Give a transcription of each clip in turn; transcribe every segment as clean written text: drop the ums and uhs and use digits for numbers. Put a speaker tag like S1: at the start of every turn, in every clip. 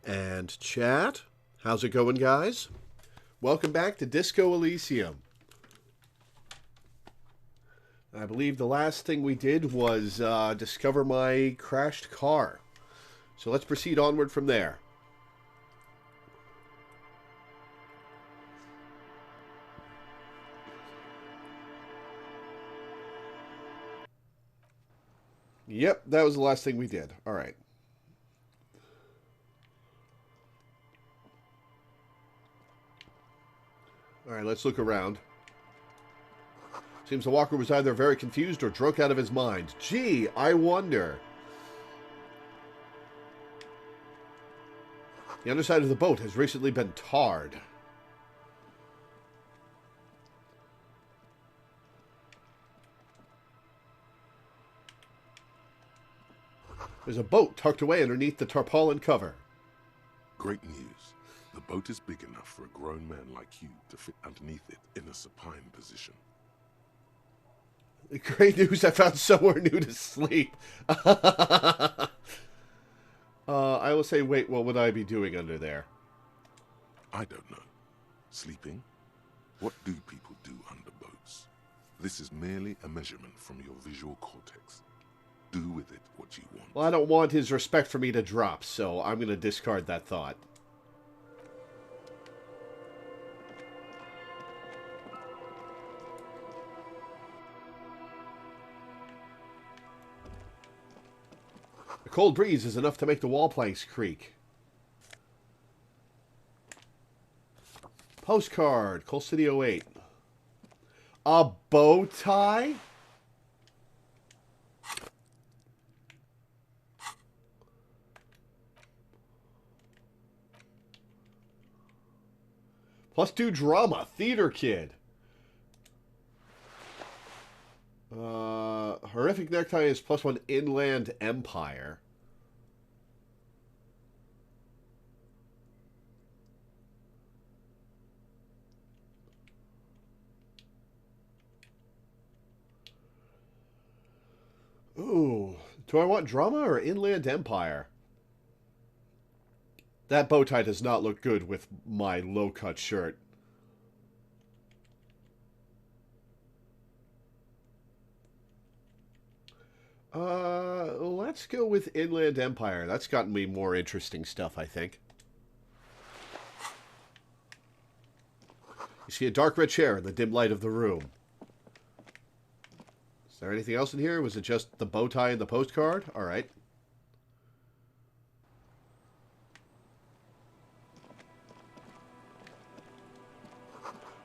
S1: And chat, how's it going, guys? Welcome back to Disco Elysium. I believe the last thing we did was discover my crashed car. So let's proceed onward from there. Yep, that was the last thing we did. All right. All right, let's look around. Seems the walker was either very confused or drunk out of his mind. Gee, I wonder. The underside of the boat has recently been tarred. There's a boat tucked away underneath the tarpaulin cover.
S2: Great news. The boat is big enough for a grown man like you to fit underneath it in a supine position.
S1: Great news, I found somewhere new to sleep. I will say, wait, what would I be doing under there?
S2: I don't know. Sleeping? What do people do under boats? This is merely a measurement from your visual cortex. Do with it what you want.
S1: Well, I don't want his respect for me to drop, so I'm going to discard that thought. A cold breeze is enough to make the wall planks creak. Postcard, Coal City '08. A bow tie? +2 drama, theater kid. Horrific necktie is +1 inland empire. Ooh, do I want drama or inland empire? That bow tie does not look good with my low-cut shirt. Let's go with Inland Empire. That's gotten me more interesting stuff, I think. You see a dark red chair in the dim light of the room. Is there anything else in here? Was it just the bow tie and the postcard? All right.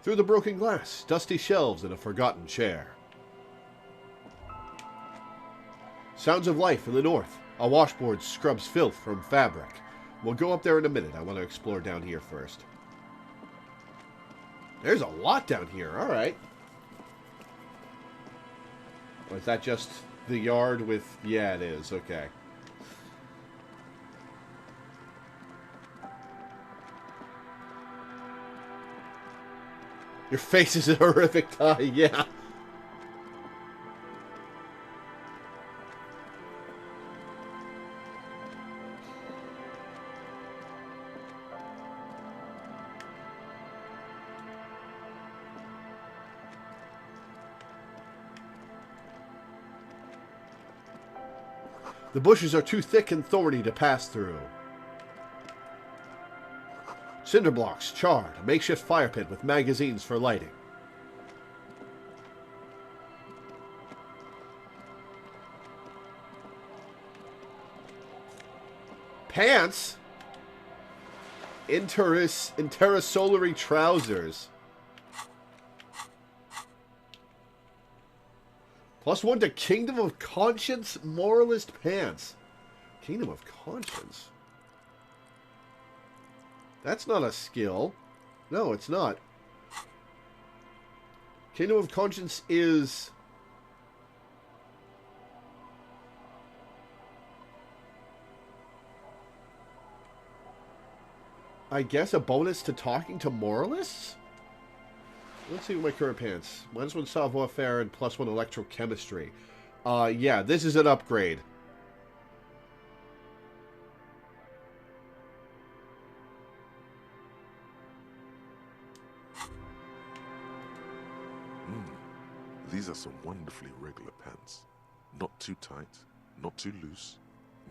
S1: Through the broken glass, dusty shelves and a forgotten chair. Sounds of life in the north. A washboard scrubs filth from fabric. We'll go up there in a minute. I want to explore down here first. There's a lot down here. All right. Or is that just the yard with... Yeah, it is. Okay. Your face is a horrific tie. Yeah. The bushes are too thick and thorny to pass through. Cinder blocks, charred, a makeshift fire pit with magazines for lighting. Pants? Interasolary trousers. +1 to Kingdom of Conscience Moralist Pants. Kingdom of Conscience? That's not a skill. No, it's not. Kingdom of Conscience is... I guess a bonus to talking to moralists? Let's see what my current pants. -1 savoir-faire and +1 electrochemistry. Yeah, this is an upgrade.
S2: These are some wonderfully regular pants. Not too tight, not too loose,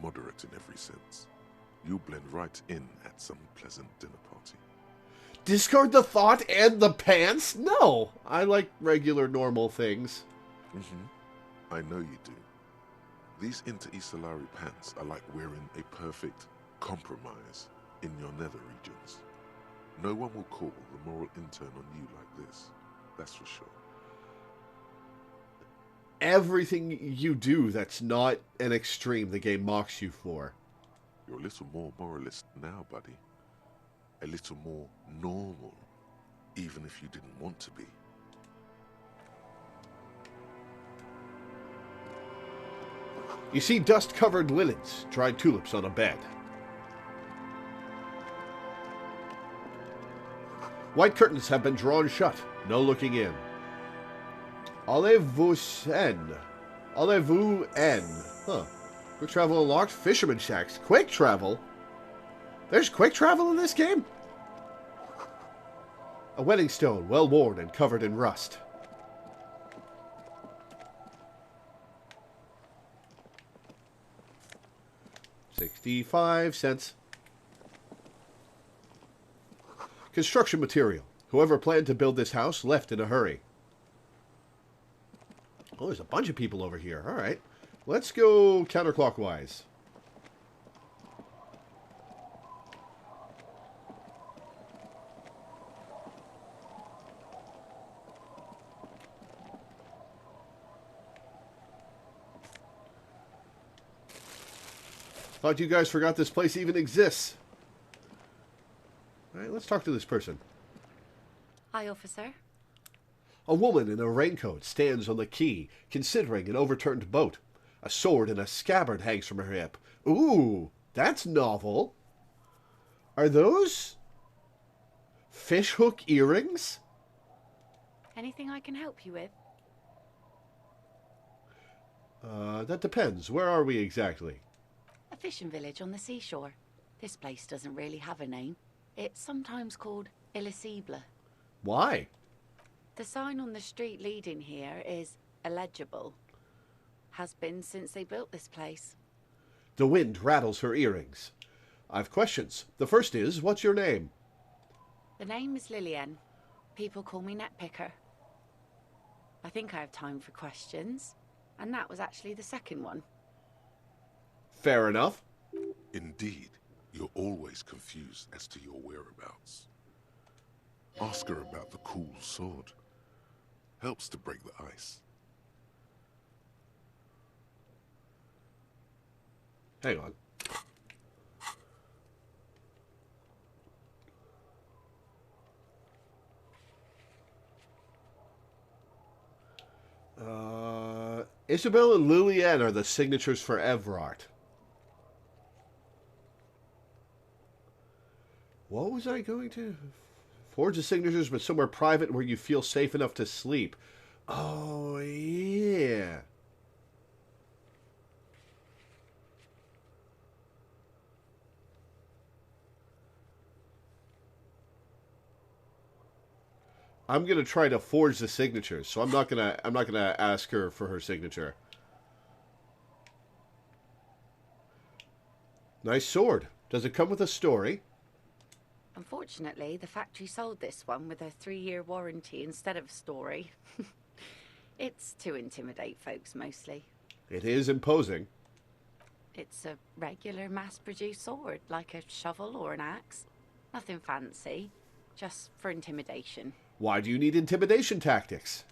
S2: moderate in every sense. You'll blend right in at some pleasant dinner party.
S1: Discard the thought and the pants? No! I like regular, normal things.
S2: I know you do. These Inter Isolari pants are like wearing a perfect compromise in your nether regions. No one will call the moral intern on you like this, that's for sure.
S1: Everything you do that's not an extreme the game mocks you for.
S2: You're a little more moralist now, buddy. A little more normal, even if you didn't want to be.
S1: You see dust-covered linens, dried tulips on a bed. White curtains have been drawn shut, no looking in. Allez-vous-en. Allez-vous-en. Huh. Quick travel unlocked. Fisherman shacks. Quick travel? There's quick travel in this game? A wedding stone, well worn and covered in rust. $0.65. Construction material. Whoever planned to build this house left in a hurry. Oh, there's a bunch of people over here. All right. Let's go counterclockwise. Thought you guys forgot this place even exists. All right, let's talk to this person.
S3: Hi, officer.
S1: A woman in a raincoat stands on the quay, considering an overturned boat. A sword and a scabbard hangs from her hip. Ooh, that's novel. Are those fishhook earrings?
S3: Anything I can help you with?
S1: That depends. Where are we exactly?
S3: A fishing village on the seashore. This place doesn't really have a name. It's sometimes called Elysium.
S1: Why?
S3: The sign on the street leading here is illegible. Has been since they built this place.
S1: The wind rattles her earrings. I've questions. The first is, what's your name?
S3: The name is Lillian. People call me Netpicker. I think I have time for questions. And that was actually the second one.
S1: Fair enough.
S2: Indeed, you're always confused as to your whereabouts. Ask her about the cool sword. Helps to break the ice.
S1: Hang on. Isabel and Lillian are the signatures for Evrart. What was I going to... Forge the signatures, but somewhere private where you feel safe enough to sleep. Oh, yeah. I'm gonna try to forge the signatures, so I'm not gonna ask her for her signature. Nice sword. Does it come with a story?
S3: Unfortunately, the factory sold this one with a 3-year warranty instead of story. It's to intimidate folks, mostly.
S1: It is imposing.
S3: It's a regular mass-produced sword, like a shovel or an axe. Nothing fancy, just for intimidation.
S1: Why do you need intimidation tactics?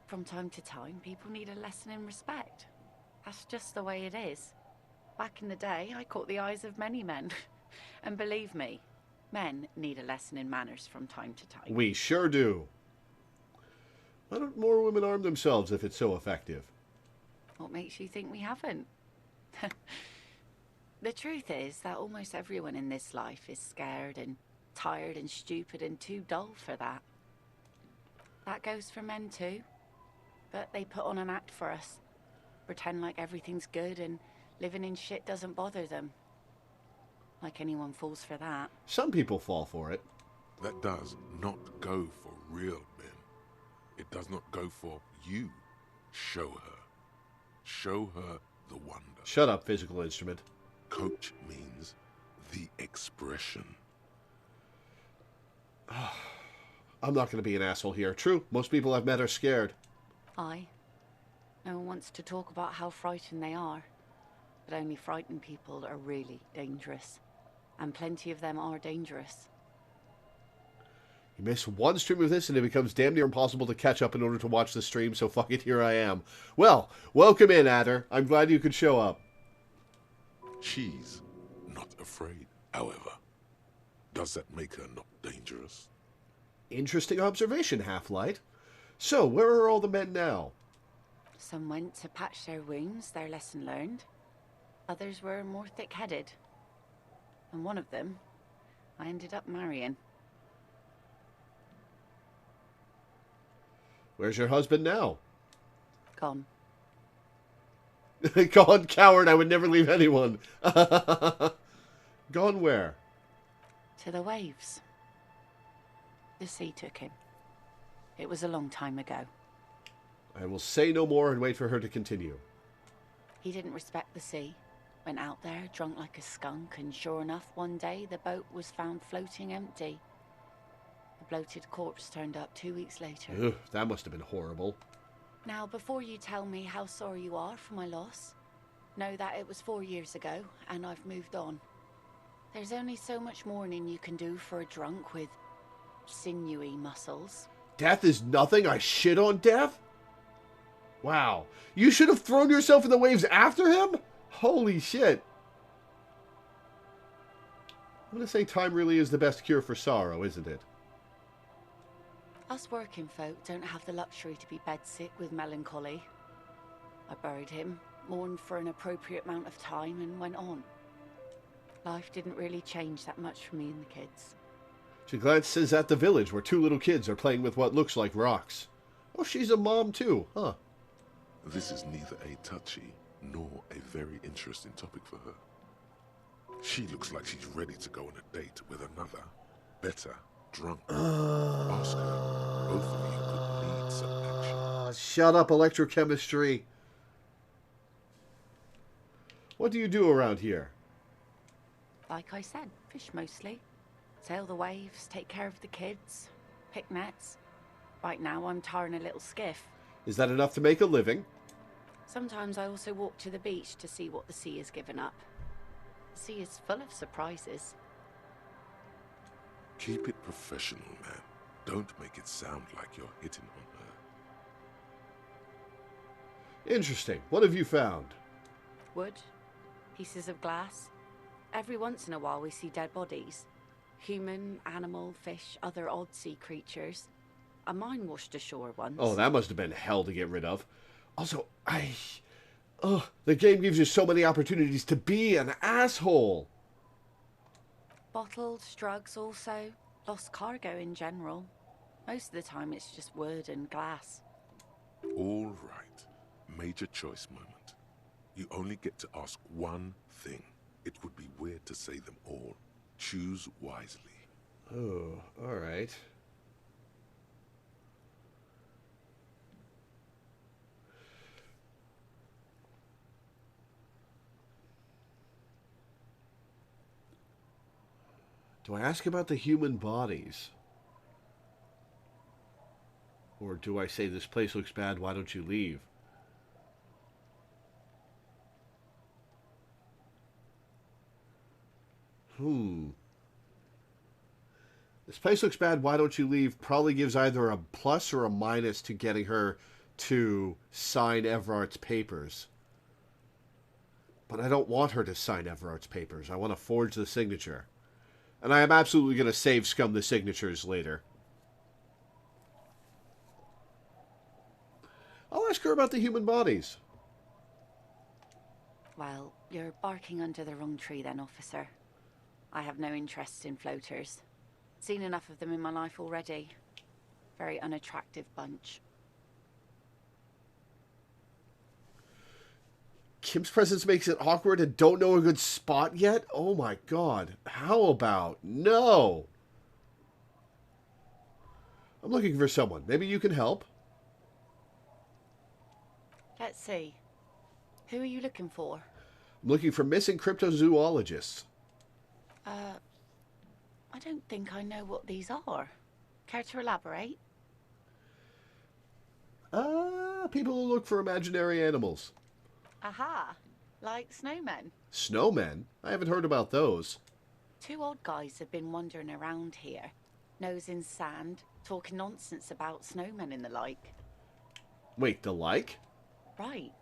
S3: From time to time, people need a lesson in respect. That's just the way it is. Back in the day, I caught the eyes of many men. And believe me, men need a lesson in manners from time to time.
S1: We sure do. Why don't more women arm themselves if it's so effective?
S3: What makes you think we haven't? The truth is that almost everyone in this life is scared and tired and stupid and too dull for that. That goes for men too. But they put on an act for us. Pretend like everything's good and living in shit doesn't bother them. Like anyone falls for that.
S1: Some people fall for it.
S2: That does not go for real men. It does not go for you. Show her. Show her the wonder.
S1: Shut up, physical instrument.
S2: Coach means the expression.
S1: I'm not going to be an asshole here. True, most people I've met are scared.
S3: Aye. No one wants to talk about how frightened they are. But only frightened people are really dangerous. And plenty of them are dangerous.
S1: You miss one stream of this and it becomes damn near impossible to catch up in order to watch the stream, so fuck it, here I am. Well, welcome in, Adder. I'm glad you could show up.
S2: She's not afraid, however. Does that make her not dangerous?
S1: Interesting observation, Half-Light. So, where are all the men now?
S3: Some went to patch their wounds, their lesson learned. Others were more thick-headed. And one of them, I ended up marrying.
S1: Where's your husband now?
S3: Gone.
S1: Gone, coward, I would never leave anyone. Gone where?
S3: To the waves. The sea took him. It was a long time ago.
S1: I will say no more and wait for her to continue.
S3: He didn't respect the sea. Went out there, drunk like a skunk, and sure enough, one day the boat was found floating empty. The bloated corpse turned up 2 weeks later.
S1: Ugh, that must have been horrible.
S3: Now, before you tell me how sorry you are for my loss, know that it was 4 years ago, and I've moved on. There's only so much mourning you can do for a drunk with sinewy muscles.
S1: Death is nothing? I shit on death? Wow. You should have thrown yourself in the waves after him? Holy shit. I'm going to say time really is the best cure for sorrow, isn't it?
S3: Us working folk don't have the luxury to be bedsick with melancholy. I buried him, mourned for an appropriate amount of time, and went on. Life didn't really change that much for me and the kids.
S1: She glances at the village where two little kids are playing with what looks like rocks. Oh, she's a mom too, huh?
S2: This is neither a touchy nor a very interesting topic for her. She looks like she's ready to go on a date with another, better, drunk. Ask her. Both of you could need some action.
S1: Shut up, electrochemistry. What do you do around here?
S3: Like I said, fish mostly. Sail the waves, take care of the kids, pick nets. Right now I'm tarring a little skiff.
S1: Is that enough to make a living?
S3: Sometimes I also walk to the beach to see what the sea has given up. The sea is full of surprises.
S2: Keep it professional, man. Don't make it sound like you're hitting on her.
S1: Interesting. What have you found?
S3: Wood, pieces of glass. Every once in a while we see dead bodies. Human, animal, fish, other odd sea creatures. A mine washed ashore once.
S1: Oh, that must have been hell to get rid of. Also, the game gives you so many opportunities to be an asshole.
S3: Bottles, drugs also. Lost cargo in general. Most of the time it's just wood and glass.
S2: All right. Major choice moment. You only get to ask one thing. It would be weird to say them all. Choose wisely.
S1: Oh, all right. Do I ask about the human bodies? Or do I say, this place looks bad, why don't you leave? This place looks bad, why don't you leave? Probably gives either a plus or a minus to getting her to sign Everart's papers. But I don't want her to sign Everart's papers. I want to forge the signature. And I am absolutely going to save scum the signatures later. I'll ask her about the human bodies.
S3: Well, you're barking under the wrong tree then, officer. I have no interest in floaters. Seen enough of them in my life already. Very unattractive bunch.
S1: Kim's presence makes it awkward and don't know a good spot yet? Oh my god. How about no? I'm looking for someone. Maybe you can help?
S3: Let's see. Who are you looking for?
S1: I'm looking for missing cryptozoologists.
S3: I don't think I know what these are. Care to elaborate?
S1: People who look for imaginary animals.
S3: Aha! Like snowmen.
S1: Snowmen? I haven't heard about those.
S3: Two odd guys have been wandering around here, nose in sand, talking nonsense about snowmen and the like.
S1: Wait, the like?
S3: Right.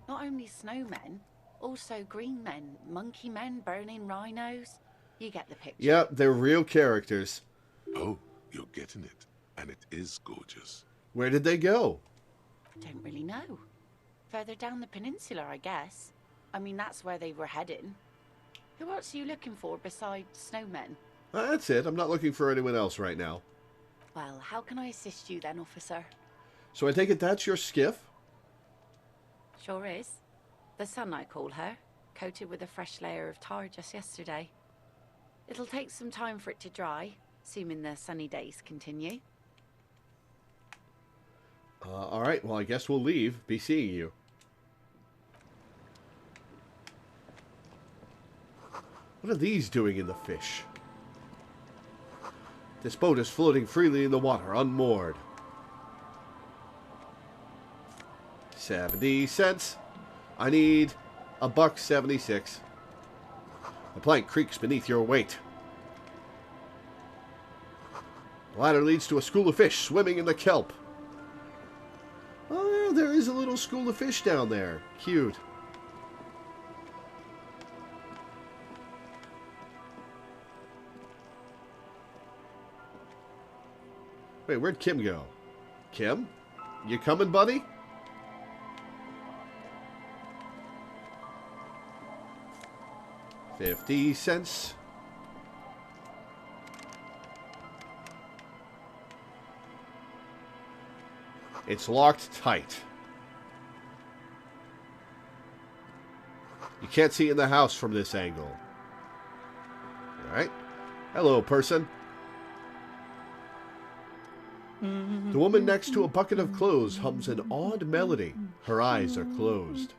S3: Not only snowmen, also green men, monkey men, burning rhinos. You get the picture.
S1: Yep, they're real characters.
S2: Oh, you're getting it. And it is gorgeous.
S1: Where did they go?
S3: Don't really know. Further down the peninsula, I guess. I mean, that's where they were heading. Who else are you looking for besides snowmen?
S1: That's it. I'm not looking for anyone else right now.
S3: Well, how can I assist you then, officer?
S1: So I take it that's your skiff?
S3: Sure is. The Sun, I call her. Coated with a fresh layer of tar just yesterday. It'll take some time for it to dry, assuming the sunny days continue.
S1: Alright, well I guess we'll leave. Be seeing you. What are these doing in the fish? This boat is floating freely in the water, unmoored. 70 cents. I need $1.76. The plank creaks beneath your weight. The ladder leads to a school of fish swimming in the kelp. Oh, there is a little school of fish down there. Cute. Wait, where'd Kim go? Kim? You coming, buddy? $0.50. It's locked tight. You can't see in the house from this angle. Alright. Hello, person. The woman next to a bucket of clothes hums an odd melody. Her eyes are closed.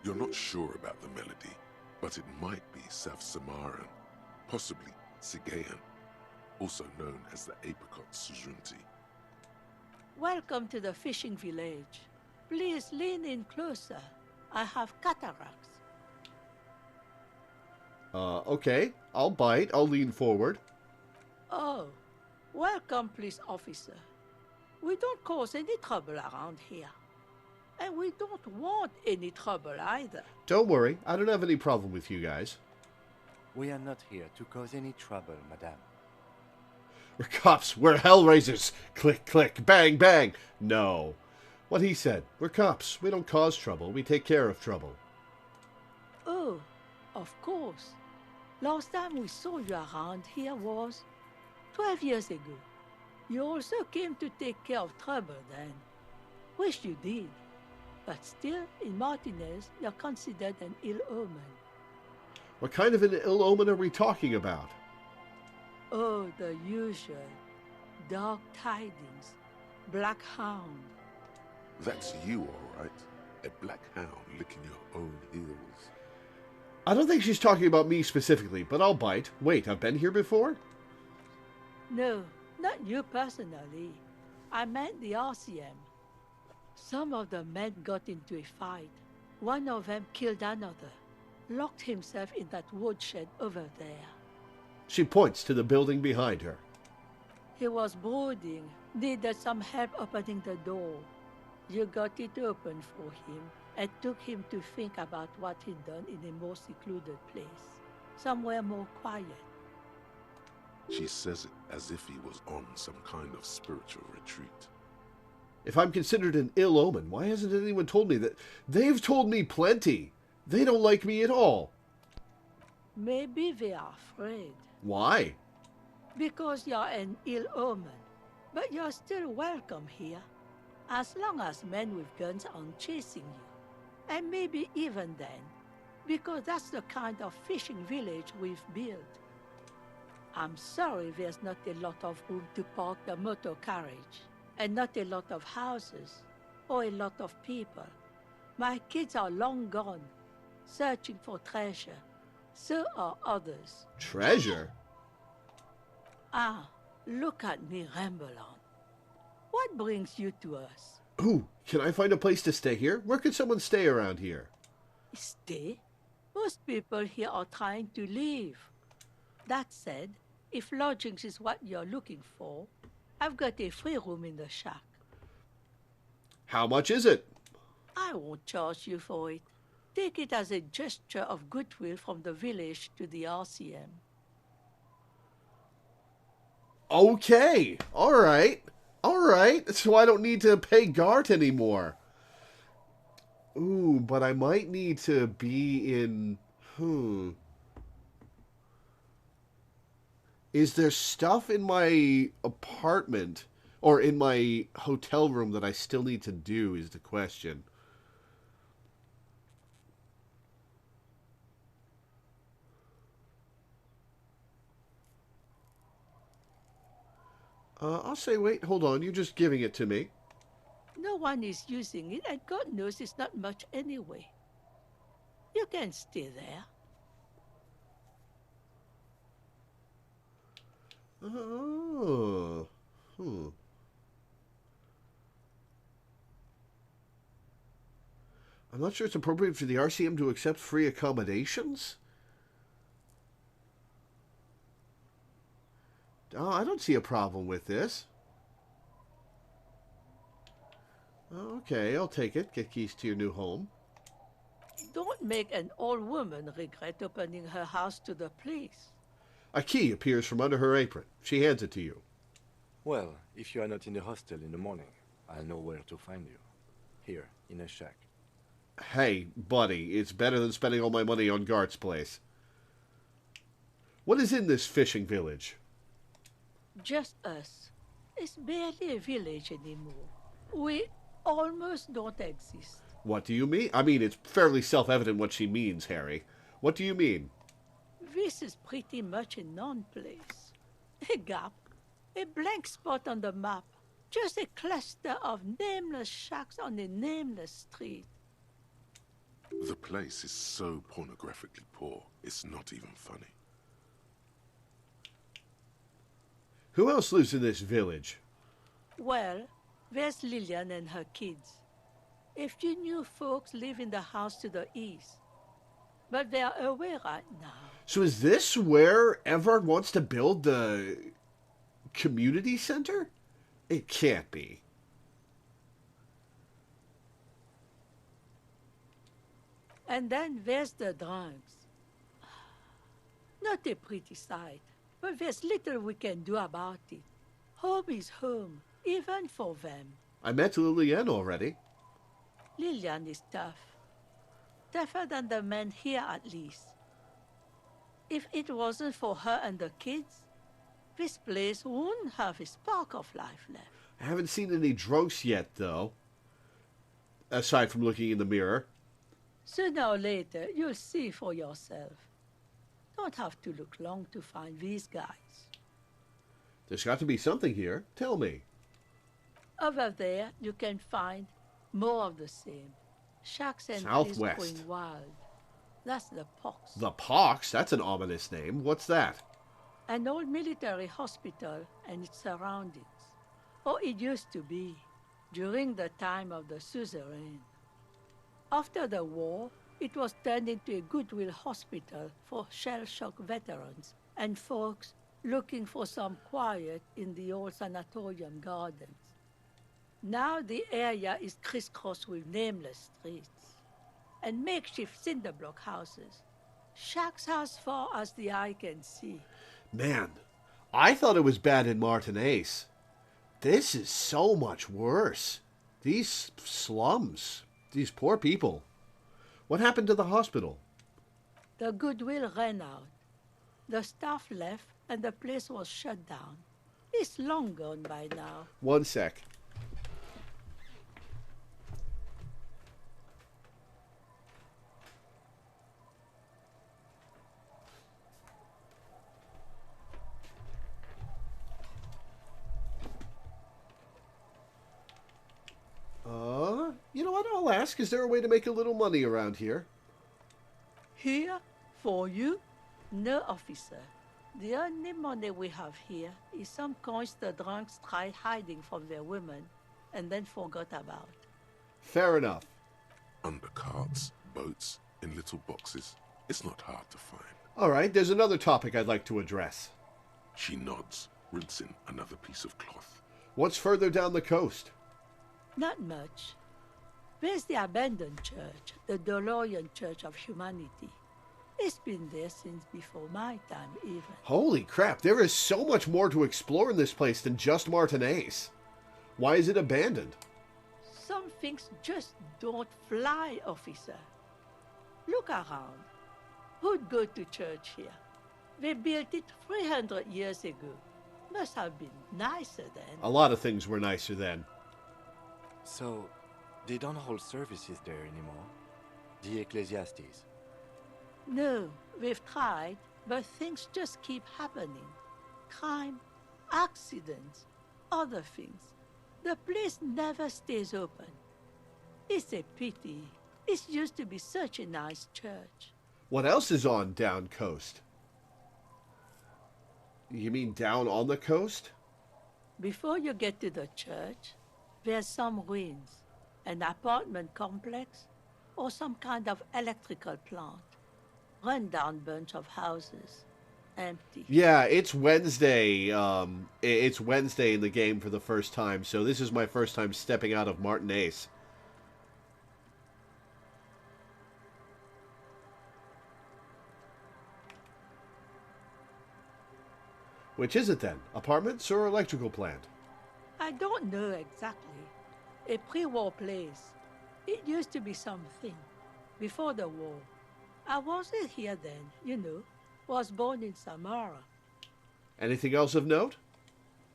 S2: You're not sure about the melody, but it might be South Samaran, possibly Sigayan, also known as the apricot Sujunti.
S4: Welcome to the fishing village. Please lean in closer. I have cataracts.
S1: Okay. I'll bite. I'll lean forward.
S4: Oh, welcome, police officer. We don't cause any trouble around here. And we don't want any trouble either.
S1: Don't worry. I don't have any problem with you guys.
S5: We are not here to cause any trouble, madame.
S1: We're cops. We're hellraisers. Click, click, bang, bang. No. What he said. We're cops. We don't cause trouble. We take care of trouble.
S4: Oh, of course. Last time we saw you around here was 12 years ago. You also came to take care of trouble then. Wish you did. But still, in Martinez, you're considered an ill omen.
S1: What kind of an ill omen are we talking about?
S4: Oh, the usual. Dark tidings. Black hound.
S2: That's you, all right. A black hound licking your own heels.
S1: I don't think she's talking about me specifically, but I'll bite. Wait, I've been here before?
S4: No, not you personally. I meant the RCM. Some of the men got into a fight. One of them killed another. Locked himself in that woodshed over there.
S1: She points to the building behind her.
S4: He was brooding, needed some help opening the door. You got it open for him, and took him to think about what he'd done in a more secluded place. Somewhere more quiet.
S2: She says it as if he was on some kind of spiritual retreat.
S1: If I'm considered an ill omen, why hasn't anyone told me that? They've told me plenty. They don't like me at all.
S4: Maybe they are afraid.
S1: Why?
S4: Because you're an ill omen. But you're still welcome here. As long as men with guns aren't chasing you. And maybe even then. Because that's the kind of fishing village we've built. I'm sorry there's not a lot of room to park the motor carriage. And not a lot of houses. Or a lot of people. My kids are long gone, searching for treasure. So are others.
S1: Treasure?
S4: Ah, look at me ramble on. What brings you to us?
S1: Ooh, can I find a place to stay here? Where could someone stay around here?
S4: Stay? Most people here are trying to leave. That said, if lodgings is what you're looking for, I've got a free room in the shack.
S1: How much is it?
S4: I won't charge you for it. Take it as a gesture of goodwill from the village to the RCM.
S1: Okay, alright. Alright, so I don't need to pay Gart anymore. Ooh, but I might need to be in... Is there stuff in my apartment or in my hotel room that I still need to do is the question. I'll say, wait, hold on, you're just giving it to me.
S4: No one is using it, and God knows it's not much anyway. You can stay there.
S1: Oh. I'm not sure it's appropriate for the RCM to accept free accommodations. Oh, I don't see a problem with this. Okay, I'll take it. Get keys to your new home.
S4: Don't make an old woman regret opening her house to the police.
S1: A key appears from under her apron. She hands it to you.
S5: Well, if you are not in the hostel in the morning, I'll know where to find you. Here, in a shack.
S1: Hey, buddy, it's better than spending all my money on Gart's place. What is in this fishing village?
S4: Just us. It's barely a village anymore. We almost don't exist.
S1: What do you mean? I mean, it's fairly self-evident what she means, Harry. What do you mean?
S4: This is pretty much a non-place. A gap. A blank spot on the map. Just a cluster of nameless shacks on a nameless street.
S2: The place is so pornographically poor, it's not even funny.
S1: Who else lives in this village?
S4: Well, there's Lillian and her kids. A few new folks live in the house to the east. But they're away right now.
S1: So is this where Everard wants to build the community center? It can't be.
S4: And then there's the drunks. Not a pretty sight, but there's little we can do about it. Home is home, even for them.
S1: I met Lillian already.
S4: Lillian is tough. Tougher than the men here, at least. If it wasn't for her and the kids, this place wouldn't have a spark of life left.
S1: I haven't seen any drunks yet, though. Aside from looking in the mirror.
S4: Sooner or later, you'll see for yourself. Don't have to look long to find these guys.
S1: There's got to be something here. Tell me.
S4: Over there, you can find more of the same. Shacks and
S1: Southwest.
S4: trees going wild. That's the Pox.
S1: The Pox? That's an ominous name. What's that?
S4: An old military hospital and its surroundings. Or it used to be, during the time of the suzerain. After the war, it was turned into a goodwill hospital for shell-shock veterans and folks looking for some quiet in the old sanatorium gardens. Now the area is crisscrossed with nameless streets and makeshift cinder block houses. Shacks as far as the eye can see.
S1: Man, I thought it was bad in Martinez. This is so much worse. These slums, these poor people. What happened to the hospital?
S4: The goodwill ran out. The staff left and the place was shut down. It's long gone by now.
S1: One sec. You know what? I'll ask, is there a way to make a little money around here?
S4: Here? For you? No, officer. The only money we have here is some coins the drunks tried hiding from their women and then forgot about.
S1: Fair enough.
S2: Under carts, boats, in little boxes. It's not hard to find.
S1: All right, there's another topic I'd like to address.
S2: She nods, rinsing another piece of cloth.
S1: What's further down the coast?
S4: Not much. There's the abandoned church, the Dolorian Church of Humanity. It's been there since before my time, even.
S1: Holy crap, there is so much more to explore in this place than just Martinez. Why is it abandoned?
S4: Some things just don't fly, officer. Look around. Who'd go to church here? They built it 300 years ago. Must have been nicer then.
S1: A lot of things were nicer then.
S5: So, they don't hold services there anymore? The Ecclesiastes?
S4: No, we've tried, but things just keep happening. Crime, accidents, other things. The place never stays open. It's a pity. It used to be such a nice church.
S1: What else is on down coast? You mean down on the coast?
S4: Before you get to the church, there's some ruins, an apartment complex, or some kind of electrical plant. Run-down bunch of houses. Empty.
S1: Yeah, it's Wednesday. It's Wednesday in the game for the first time, so this is my first time stepping out of Martinez. Which is it then? Apartments or electrical plant?
S4: I don't know exactly. A pre-war place. It used to be something. Before the war. I wasn't here then, you know. Was born in Samara.
S1: Anything else of note?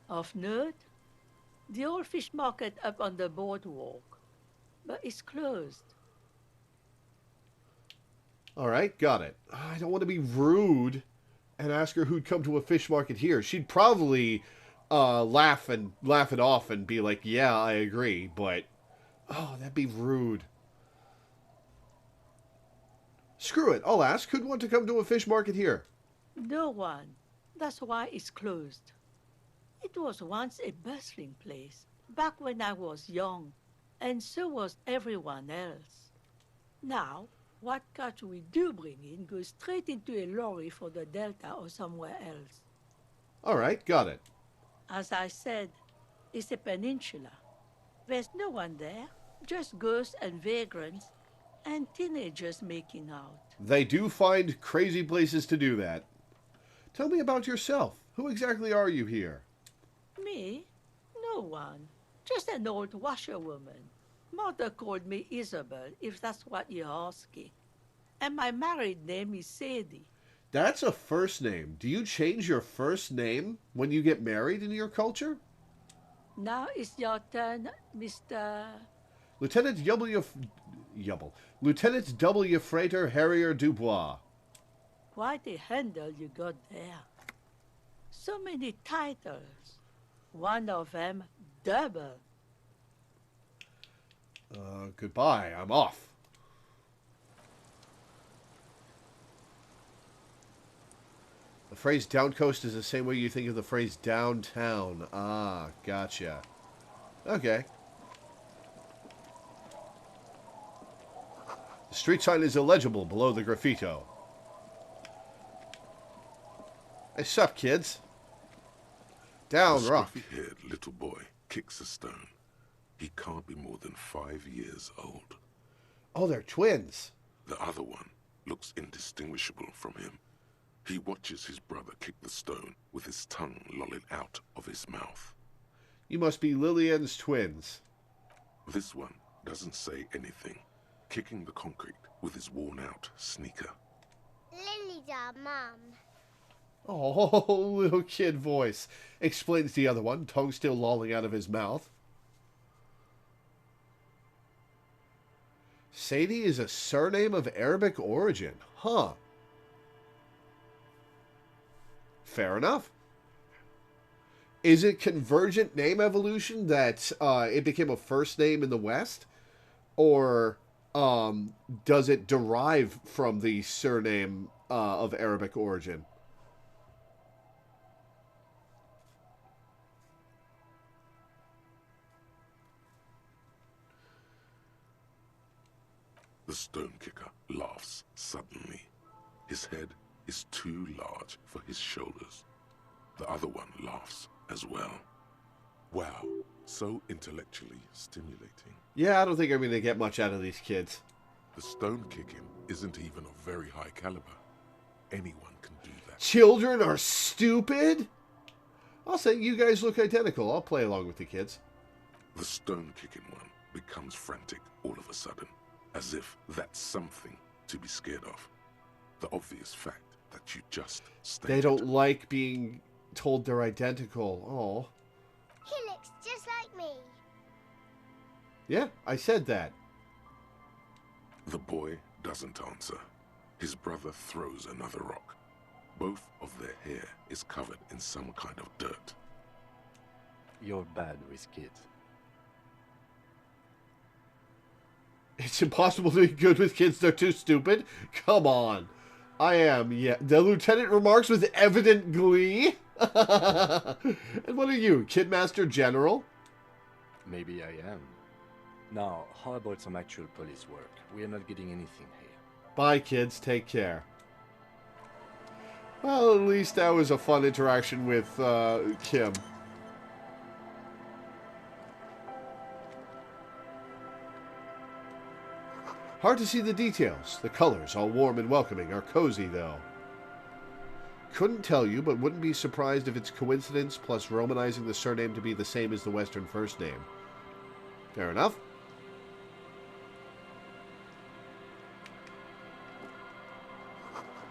S4: Of note? The old fish market up on the boardwalk. But it's closed.
S1: All right, got it. I don't want to be rude and ask her who'd come to a fish market here. She'd probably laugh it off and be like, yeah, I agree, but oh, that'd be rude. Screw it, I'll ask who'd want to come to a fish market here.
S4: No one. That's why it's closed. It was once a bustling place, back when I was young, and so was everyone else. Now, what catch we do bring in goes straight into a lorry for the Delta or somewhere else.
S1: All right, got it.
S4: As I said, it's a peninsula. There's no one there, just ghosts and vagrants, and teenagers making out.
S1: They do find crazy places to do that. Tell me about yourself. Who exactly are you here?
S4: Me? No one. Just an old washerwoman. Mother called me Isabel, if that's what you're asking. And my married name is Sadie.
S1: That's a first name. Do you change your first name when you get married in your culture?
S4: Now it's your turn, Mr.
S1: Lieutenant Lieutenant W. Freighter Harrier Dubois.
S4: Quite a handle you got there. So many titles. One of them double.
S1: Goodbye. I'm off. The phrase down coast is the same way you think of the phrase downtown. Ah, gotcha. Okay. The street sign is illegible below the graffito. Hey, sup, kids? Down,
S2: A
S1: rock.
S2: scruffy-haired little boy kicks a stone. He can't be more than 5 years old.
S1: Oh, they're twins.
S2: The other one looks indistinguishable from him. He watches his brother kick the stone with his tongue lolling out of his mouth.
S1: You must be Lillian's twins.
S2: This one doesn't say anything, kicking the concrete with his worn-out sneaker.
S6: Lily's our mum.
S1: Oh, little kid voice, explains the other one, tongue still lolling out of his mouth. Sadie is a surname of Arabic origin. Huh. Fair enough. Is it convergent name evolution that it became a first name in the West? Or does it derive from the surname of Arabic origin?
S2: The stone kicker laughs suddenly. His head is too large for his shoulders. The other one laughs as well. Wow, so intellectually stimulating.
S1: Yeah, I don't think I'm going to get much out of these kids.
S2: The stone kicking isn't even of very high caliber. Anyone can do that.
S1: Children are stupid? I'll say you guys look identical. I'll play along with the kids.
S2: The stone kicking one becomes frantic all of a sudden, as if that's something to be scared of. The obvious fact that you just stated.
S1: They don't like being told they're identical. Oh.
S6: He looks just like me.
S1: Yeah, I said that.
S2: The boy doesn't answer. His brother throws another rock. Both of their hair is covered in some kind of dirt.
S5: You're bad with kids.
S1: It's impossible to be good with kids. They're too stupid. Come on. I am, yeah. The lieutenant remarks with evident glee. And what are you, Kidmaster General?
S5: Maybe I am. Now, how about some actual police work? We are not getting anything here.
S1: Bye, kids. Take care. Well, at least that was a fun interaction with Kim. Hard to see the details. The colors, all warm and welcoming, are cozy, though. Couldn't tell you, but wouldn't be surprised if it's coincidence plus Romanizing the surname to be the same as the Western first name. Fair enough.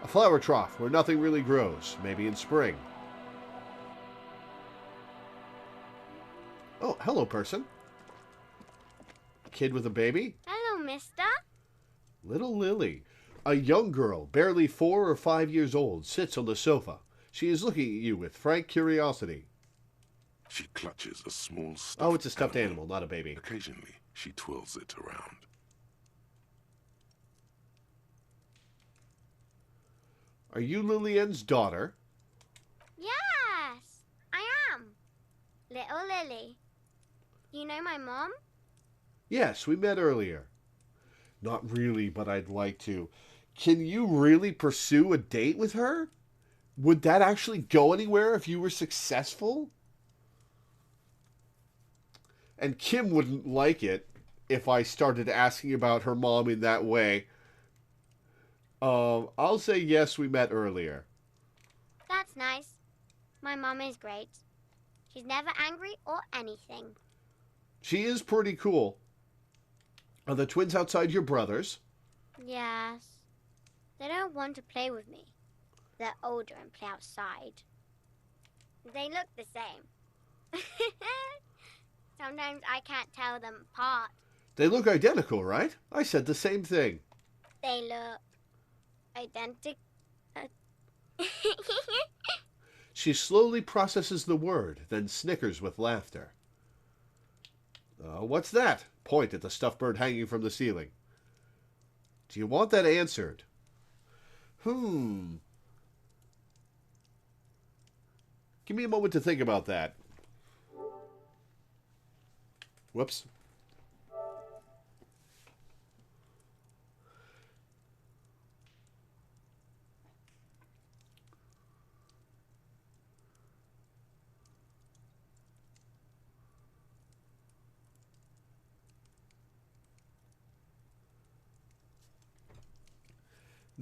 S1: A flower trough where nothing really grows, maybe in spring. Oh, hello, person. Kid with a baby?
S6: Hello, mister.
S1: Little Lily, a young girl, barely 4 or 5 years old, sits on the sofa. She is looking at you with frank curiosity.
S2: She clutches a small stuffed
S1: Oh, it's a stuffed animal, not a baby.
S2: Occasionally, she twirls it around.
S1: Are you Lillian's daughter?
S6: Yes, I am. Little Lily. You know my mom?
S1: Yes, we met earlier. Not really, but I'd like to. Can you really pursue a date with her? Would that actually go anywhere if you were successful? And Kim wouldn't like it if I started asking about her mom in that way. I'll say yes, we met earlier.
S6: That's nice. My mom is great. She's never angry or anything.
S1: She is pretty cool. Are the twins outside your brothers?
S6: Yes. They don't want to play with me. They're older and play outside. They look the same. Sometimes I can't tell them apart.
S1: They look identical, right? I said the same thing.
S6: They look identical.
S1: She slowly processes the word, then snickers with laughter. What's that? Point at the stuffed bird hanging from the ceiling. Do you want that answered? Give me a moment to think about that. Whoops.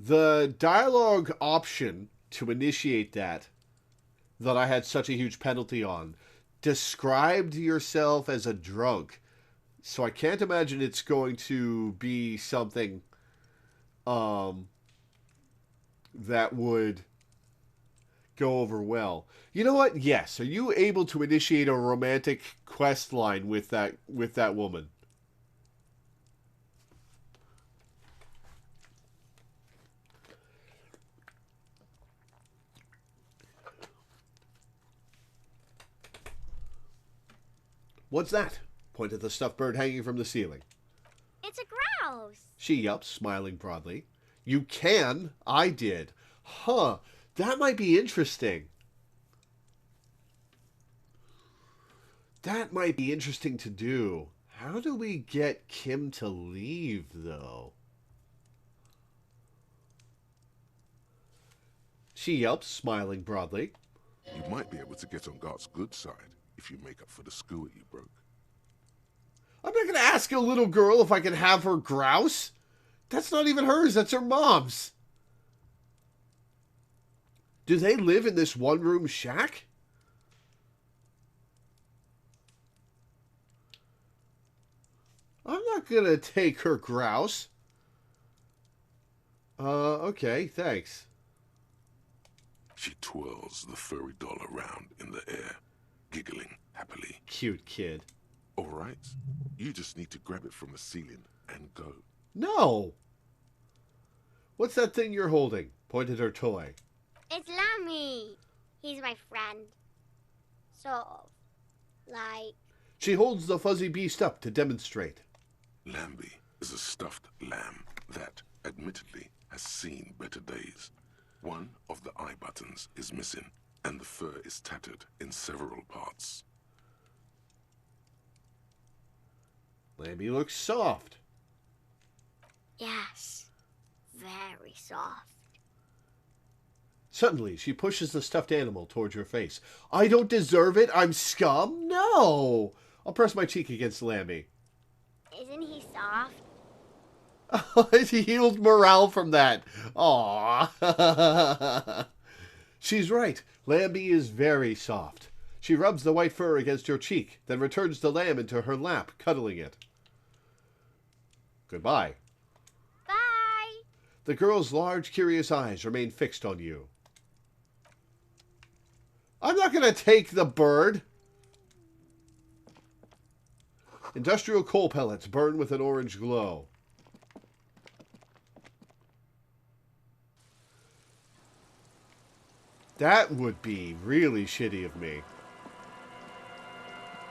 S1: The dialogue option to initiate that I had such a huge penalty on described yourself as a drunk. So I can't imagine it's going to be something that would go over well. You know what? Yes. Are you able to initiate a romantic quest line with that woman? What's that? Point at the stuffed bird hanging from the ceiling.
S6: It's house.
S1: She yelps, smiling broadly. You can? I did. Huh. That might be interesting. That might be interesting to do. How do we get Kim to leave, though? She yelps, smiling broadly.
S2: You might be able to get on Gart's good side if you make up for the skewer you broke.
S1: I'm not going to ask a little girl if I can have her grouse. That's not even hers, that's her mom's. Do they live in this one-room shack? I'm not going to take her grouse. Okay, thanks.
S2: She twirls the furry doll around in the air, giggling happily.
S1: Cute kid.
S2: All right, you just need to grab it from the ceiling and go.
S1: No! What's that thing you're holding? Pointed her toy.
S6: It's Lammy. He's my friend. Sort of. Like...
S1: She holds the fuzzy beast up to demonstrate.
S2: Lambie is a stuffed lamb that, admittedly, has seen better days. One of the eye buttons is missing, and the fur is tattered in several parts.
S1: Lambie looks soft.
S6: Yes. Very soft.
S1: Suddenly, she pushes the stuffed animal towards your face. I don't deserve it? I'm scum? No! I'll press my cheek against Lambie.
S6: Isn't he soft?
S1: He healed morale from that. Aww. She's right. Lambie is very soft. She rubs the white fur against your cheek, then returns the lamb into her lap, cuddling it. Goodbye.
S6: Bye.
S1: The girl's large, curious eyes remain fixed on you. I'm not going to take the bird. Industrial coal pellets burn with an orange glow. That would be really shitty of me.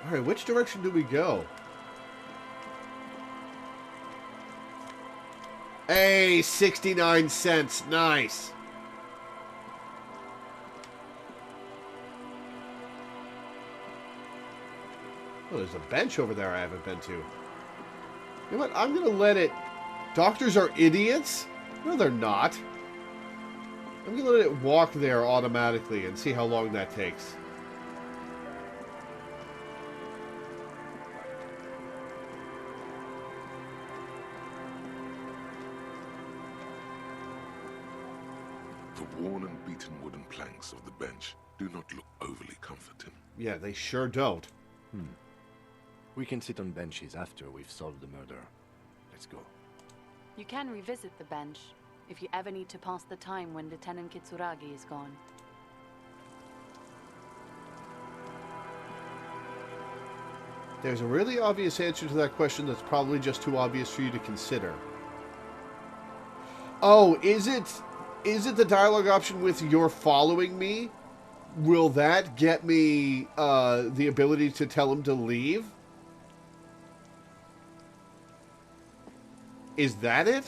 S1: Alright, which direction do we go? Hey, 69 cents. Nice. Oh, there's a bench over there I haven't been to. You know what? I'm going to let it... Doctors are idiots? No, they're not. I'm going to let it walk there automatically and see how long that takes.
S2: The worn and beaten wooden planks of the bench do not look overly comforting.
S1: Yeah, they sure don't.
S5: We can sit on benches after we've solved the murder. Let's go.
S7: You can revisit the bench if you ever need to pass the time when Lieutenant Kitsuragi is gone.
S1: There's a really obvious answer to that question that's probably just too obvious for you to consider. Oh, is it the dialogue option with "you're following me"? Will that get me the ability to tell him to leave? Is that it?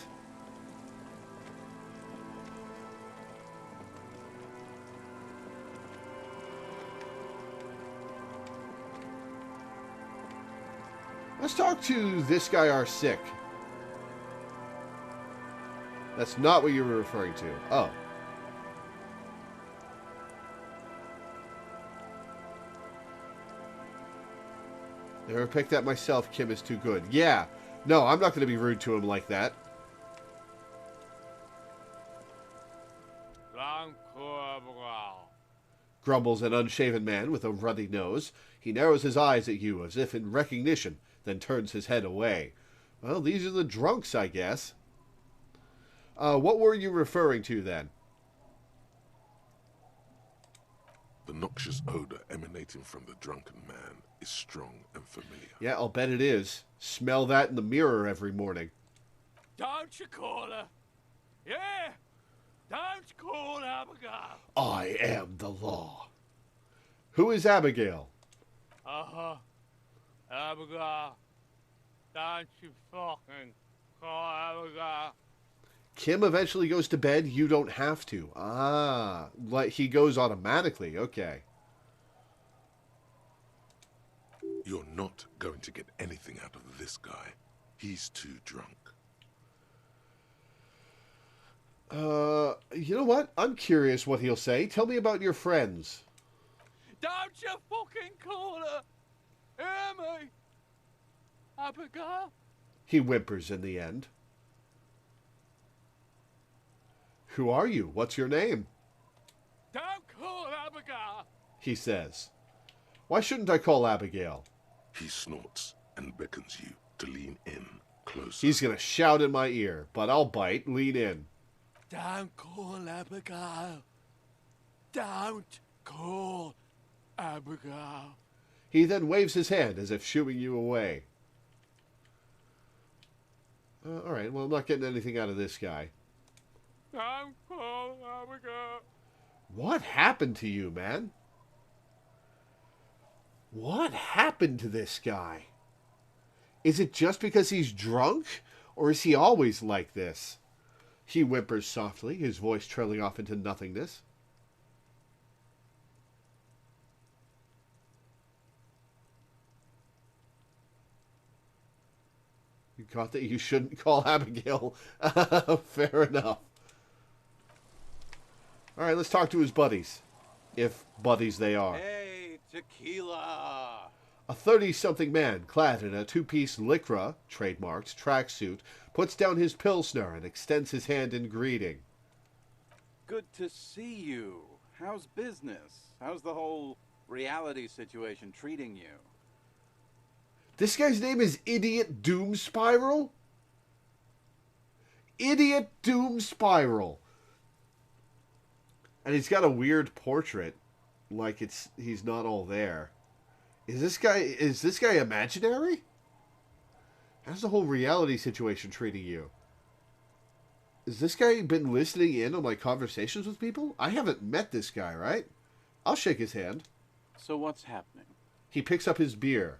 S1: Let's talk to this guy R6. That's not what you were referring to. Oh. Never picked that myself. Kim is too good. Yeah. No, I'm not going to be rude to him like that. Grumbles an unshaven man with a ruddy nose. He narrows his eyes at you as if in recognition, then turns his head away. Well, these are the drunks, I guess. What were you referring to then?
S2: The noxious odor emanating from the drunken man is strong and familiar.
S1: Yeah, I'll bet it is. Smell that in the mirror every morning.
S8: Don't you call her? Yeah! Don't call Abigail!
S1: I am the law. Who is Abigail?
S8: Uh-huh. Abigail, don't you fucking call Abigail.
S1: Kim eventually goes to bed. You don't have to. Ah, like he goes automatically. Okay.
S2: You're not going to get anything out of this guy. He's too drunk.
S1: You know what? I'm curious what he'll say. Tell me about your friends.
S8: Don't you fucking call her. Hear me? Abigail?
S1: He whimpers in the end. Who are you? What's your name?
S8: Don't call Abigail.
S1: He says. Why shouldn't I call Abigail?
S2: He snorts and beckons you to lean in closer.
S1: He's gonna shout in my ear, but I'll bite. Lean in.
S8: Don't call Abigail. Don't call Abigail.
S1: He then waves his hand as if shooing you away. Alright, well, I'm not getting anything out of this guy.
S8: Don't call Abigail.
S1: What happened to you, man? What happened to this guy? Is it just because he's drunk? Or is he always like this? He whimpers softly, his voice trailing off into nothingness. You got that you shouldn't call Abigail. Fair enough. Alright, let's talk to his buddies. If buddies they are.
S8: Hey, tequila.
S1: A 30-something man, clad in a two-piece lycra, trademarked, tracksuit, puts down his pilsner and extends his hand in greeting.
S9: Good to see you. How's business? How's the whole reality situation treating you?
S1: This guy's name is Idiot Doom Spiral? Idiot Doom Spiral. And he's got a weird portrait, like he's not all there. Is this guy imaginary? How's the whole reality situation treating you? Has this guy been listening in on my conversations with people? I haven't met this guy, right? I'll shake his hand.
S9: So what's happening?
S1: He picks up his beer.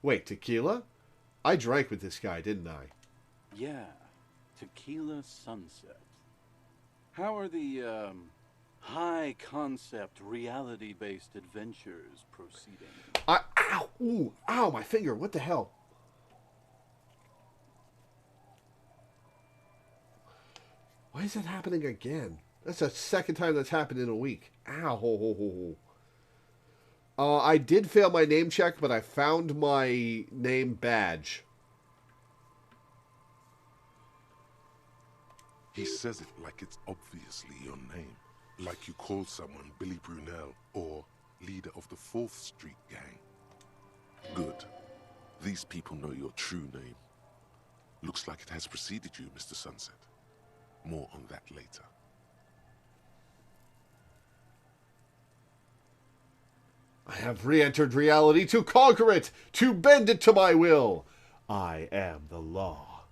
S1: Wait, tequila? I drank with this guy, didn't I?
S9: Yeah, Tequila Sunset. How are the, high-concept, reality-based adventures proceeding?
S1: Ow! Ooh! Ow! My finger! What the hell? Why is that happening again? That's the second time that's happened in a week. Ow! Ho, ho, ho, ho. I did fail my name check, but I found my name badge.
S2: He says it like it's obviously your name. Like you called someone Billy Brunel or leader of the 4th Street Gang. Good. These people know your true name. Looks like it has preceded you, Mr. Sunset. More on that later.
S1: I have re-entered reality to conquer it, to bend it to my will. I am the law.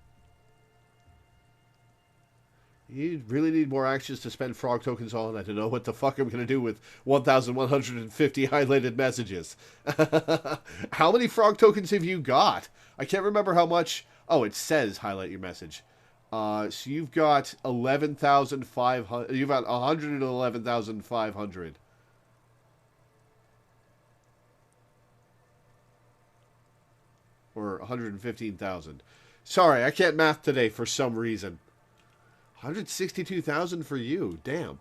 S1: You really need more actions to spend frog tokens on. I don't know what the fuck I'm going to do with 1,150 highlighted messages. How many frog tokens have you got? I can't remember how much. Oh, it says highlight your message. So you've got 11,500. You've got 111,500. Or 115,000. Sorry, I can't math today for some reason. 162,000 for you. Damn.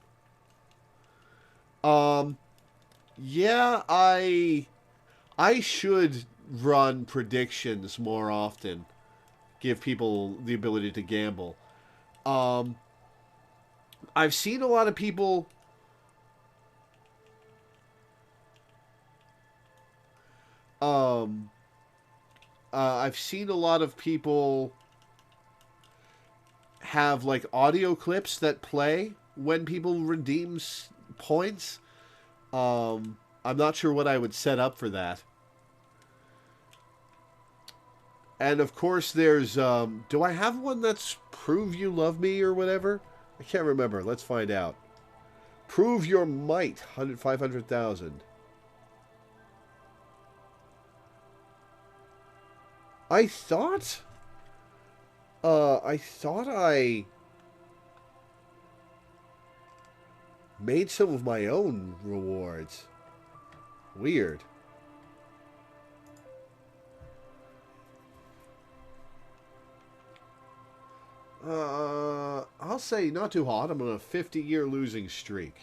S1: Yeah, I should run predictions more often. Give people the ability to gamble. I've seen a lot of people I've seen a lot of people have like audio clips that play when people redeem points. I'm not sure what I would set up for that. And of course there's do I have one that's prove you love me or whatever? I can't remember. Let's find out. Prove your might, 500,000. I thought I made some of my own rewards. Weird. I'll say not too hot. I'm on a 50-year losing streak.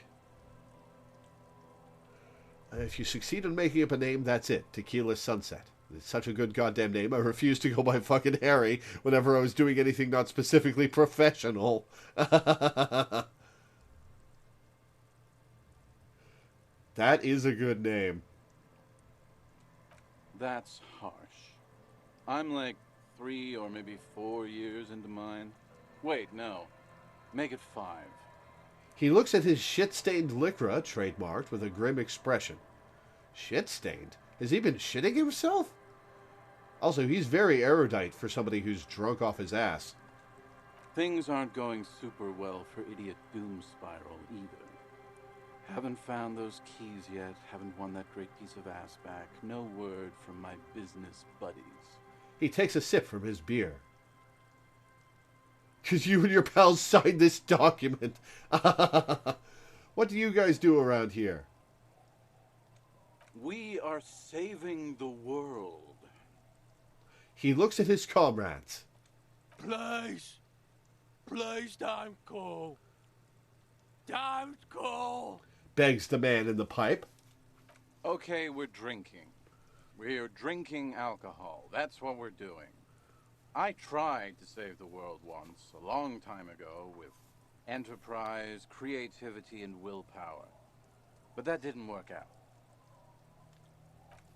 S1: If you succeed in making up a name, that's it. Tequila Sunset. It's such a good goddamn name. I refused to go by fucking Harry whenever I was doing anything not specifically professional. That is a good name.
S9: That's harsh. I'm like 3 or maybe 4 years into mine. Wait, no. Make it 5.
S1: He looks at his shit-stained lycra, trademarked, with a grim expression. Shit-stained? Has he been shitting himself? Also, he's very erudite for somebody who's drunk off his ass.
S9: Things aren't going super well for Idiot Doom Spiral either. Haven't found those keys yet, haven't won that great piece of ass back. No word from my business buddies.
S1: He takes a sip from his beer. Because you and your pals signed this document. What do you guys do around here?
S9: We are saving the world.
S1: He looks at his comrades.
S8: Please. Please don't go. Don't go.
S1: Begs the man in the pipe.
S9: Okay, we're drinking. We're drinking alcohol. That's what we're doing. I tried to save the world once, a long time ago, with enterprise, creativity, and willpower. But that didn't work out.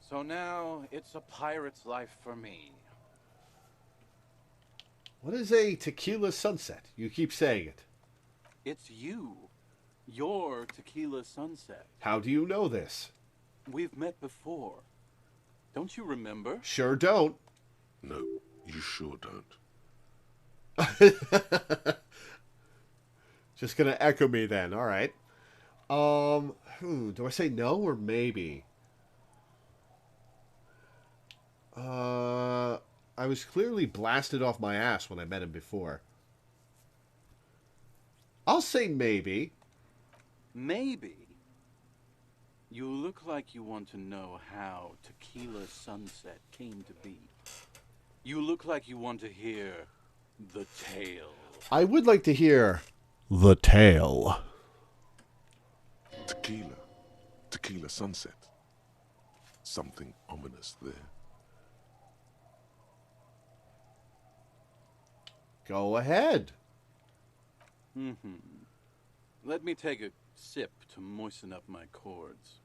S9: So now, it's a pirate's life for me.
S1: What is a tequila sunset? You keep saying it.
S9: It's you. Your tequila sunset.
S1: How do you know this?
S9: We've met before. Don't you remember?
S1: Sure don't.
S2: No, you sure don't.
S1: Just gonna echo me then. All right. Do I say no or maybe? I was clearly blasted off my ass when I met him before. I'll say maybe.
S9: Maybe. You look like you want to know how Tequila Sunset came to be. You look like you want to hear the tale.
S1: I would like to hear the tale.
S2: Tequila. Tequila Sunset. Something ominous there.
S1: Go ahead.
S9: Let me take a sip to moisten up my cords.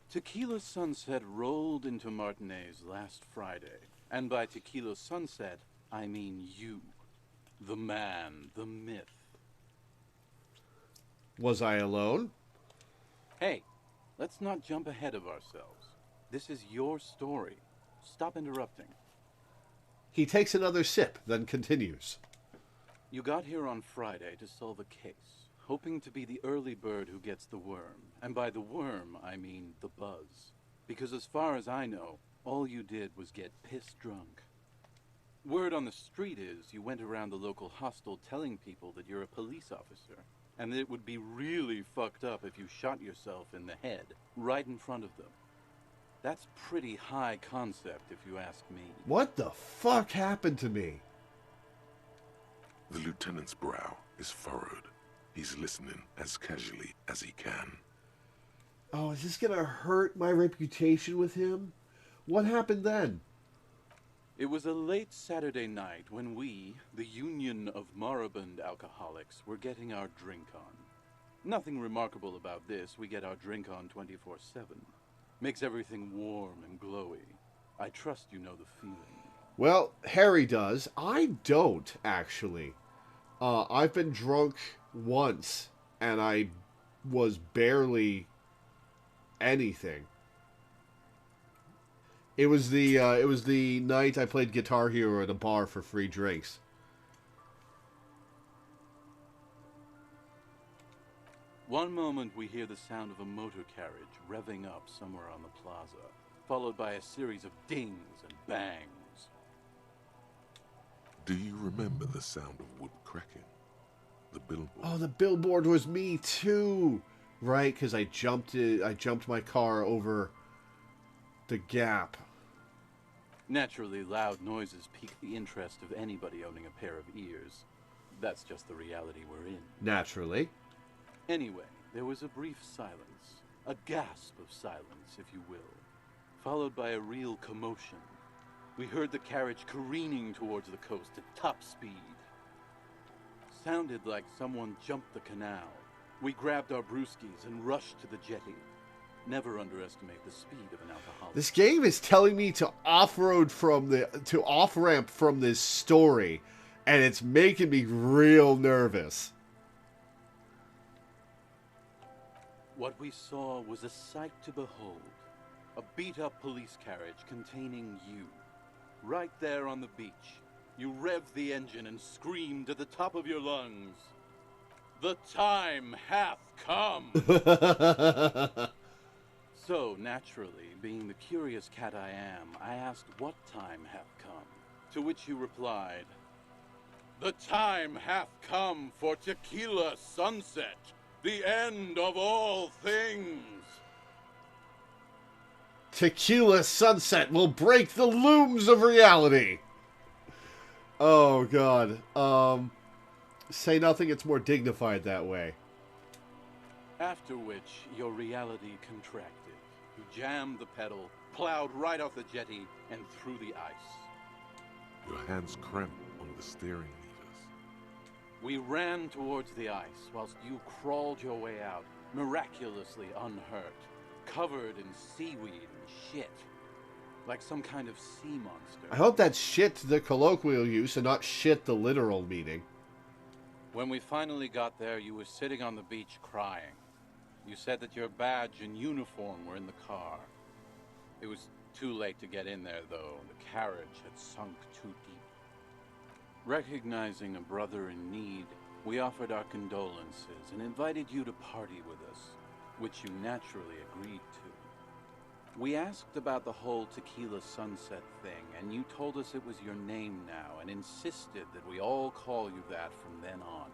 S9: Tequila Sunset rolled into Martinez last Friday. And by Tequila Sunset, I mean you. The man, the myth.
S1: Was I alone?
S9: Hey, let's not jump ahead of ourselves. This is your story. Stop interrupting.
S1: He takes another sip, then continues.
S9: You got here on Friday to solve a case, hoping to be the early bird who gets the worm. And by the worm, I mean the buzz. Because as far as I know, all you did was get piss drunk. Word on the street is you went around the local hostel telling people that you're a police officer, and that it would be really fucked up if you shot yourself in the head, right in front of them. That's pretty high concept, if you ask me.
S1: What the fuck happened to me?
S2: The lieutenant's brow is furrowed. He's listening as casually as he can.
S1: Oh, is this gonna hurt my reputation with him? What happened then?
S9: It was a late Saturday night when we, the Union of Moribund Alcoholics, were getting our drink on. Nothing remarkable about this. We get our drink on 24/7. Makes everything warm and glowy. I trust you know the feeling.
S1: Well, Harry does. I don't, actually. I've been drunk once, and I was barely anything. It was the night I played Guitar Hero at a bar for free drinks.
S9: One moment we hear the sound of a motor carriage revving up somewhere on the plaza, followed by a series of dings and bangs.
S2: Do you remember the sound of wood cracking? The billboard?
S1: Oh, the billboard was me too. Right, because I jumped my car over the gap.
S9: Naturally, loud noises pique the interest of anybody owning a pair of ears. That's just the reality we're in.
S1: Naturally.
S9: Anyway, there was a brief silence. A gasp of silence, if you will. Followed by a real commotion. We heard the carriage careening towards the coast at top speed. Sounded like someone jumped the canal. We grabbed our brewskis and rushed to the jetty. Never underestimate the speed of an alcoholic.
S1: This game is telling me to off-ramp from this story, and it's making me real nervous.
S9: What we saw was a sight to behold. A beat-up police carriage containing you. Right there on the beach. You revved the engine and screamed at the top of your lungs. The time hath come! So, naturally, being the curious cat I am, I asked what time hath come. To which you replied, the time hath come for tequila sunset, the end of all things.
S1: Tequila sunset will break the looms of reality. Oh, God. Say nothing, it's more dignified that way.
S9: After which, your reality contracted. You jammed the pedal, plowed right off the jetty, and through the ice.
S2: Your hands cramped on the steering levers.
S9: We ran towards the ice, whilst you crawled your way out, miraculously unhurt, covered in seaweed and shit. Like some kind of sea monster.
S1: I hope that's shit the colloquial use and not shit the literal meaning.
S9: When we finally got there, you were sitting on the beach crying. You said that your badge and uniform were in the car. It was too late to get in there, though. The carriage had sunk too deep. Recognizing a brother in need, we offered our condolences and invited you to party with us, which you naturally agreed to. We asked about the whole tequila sunset thing, and you told us it was your name now and insisted that we all call you that from then on.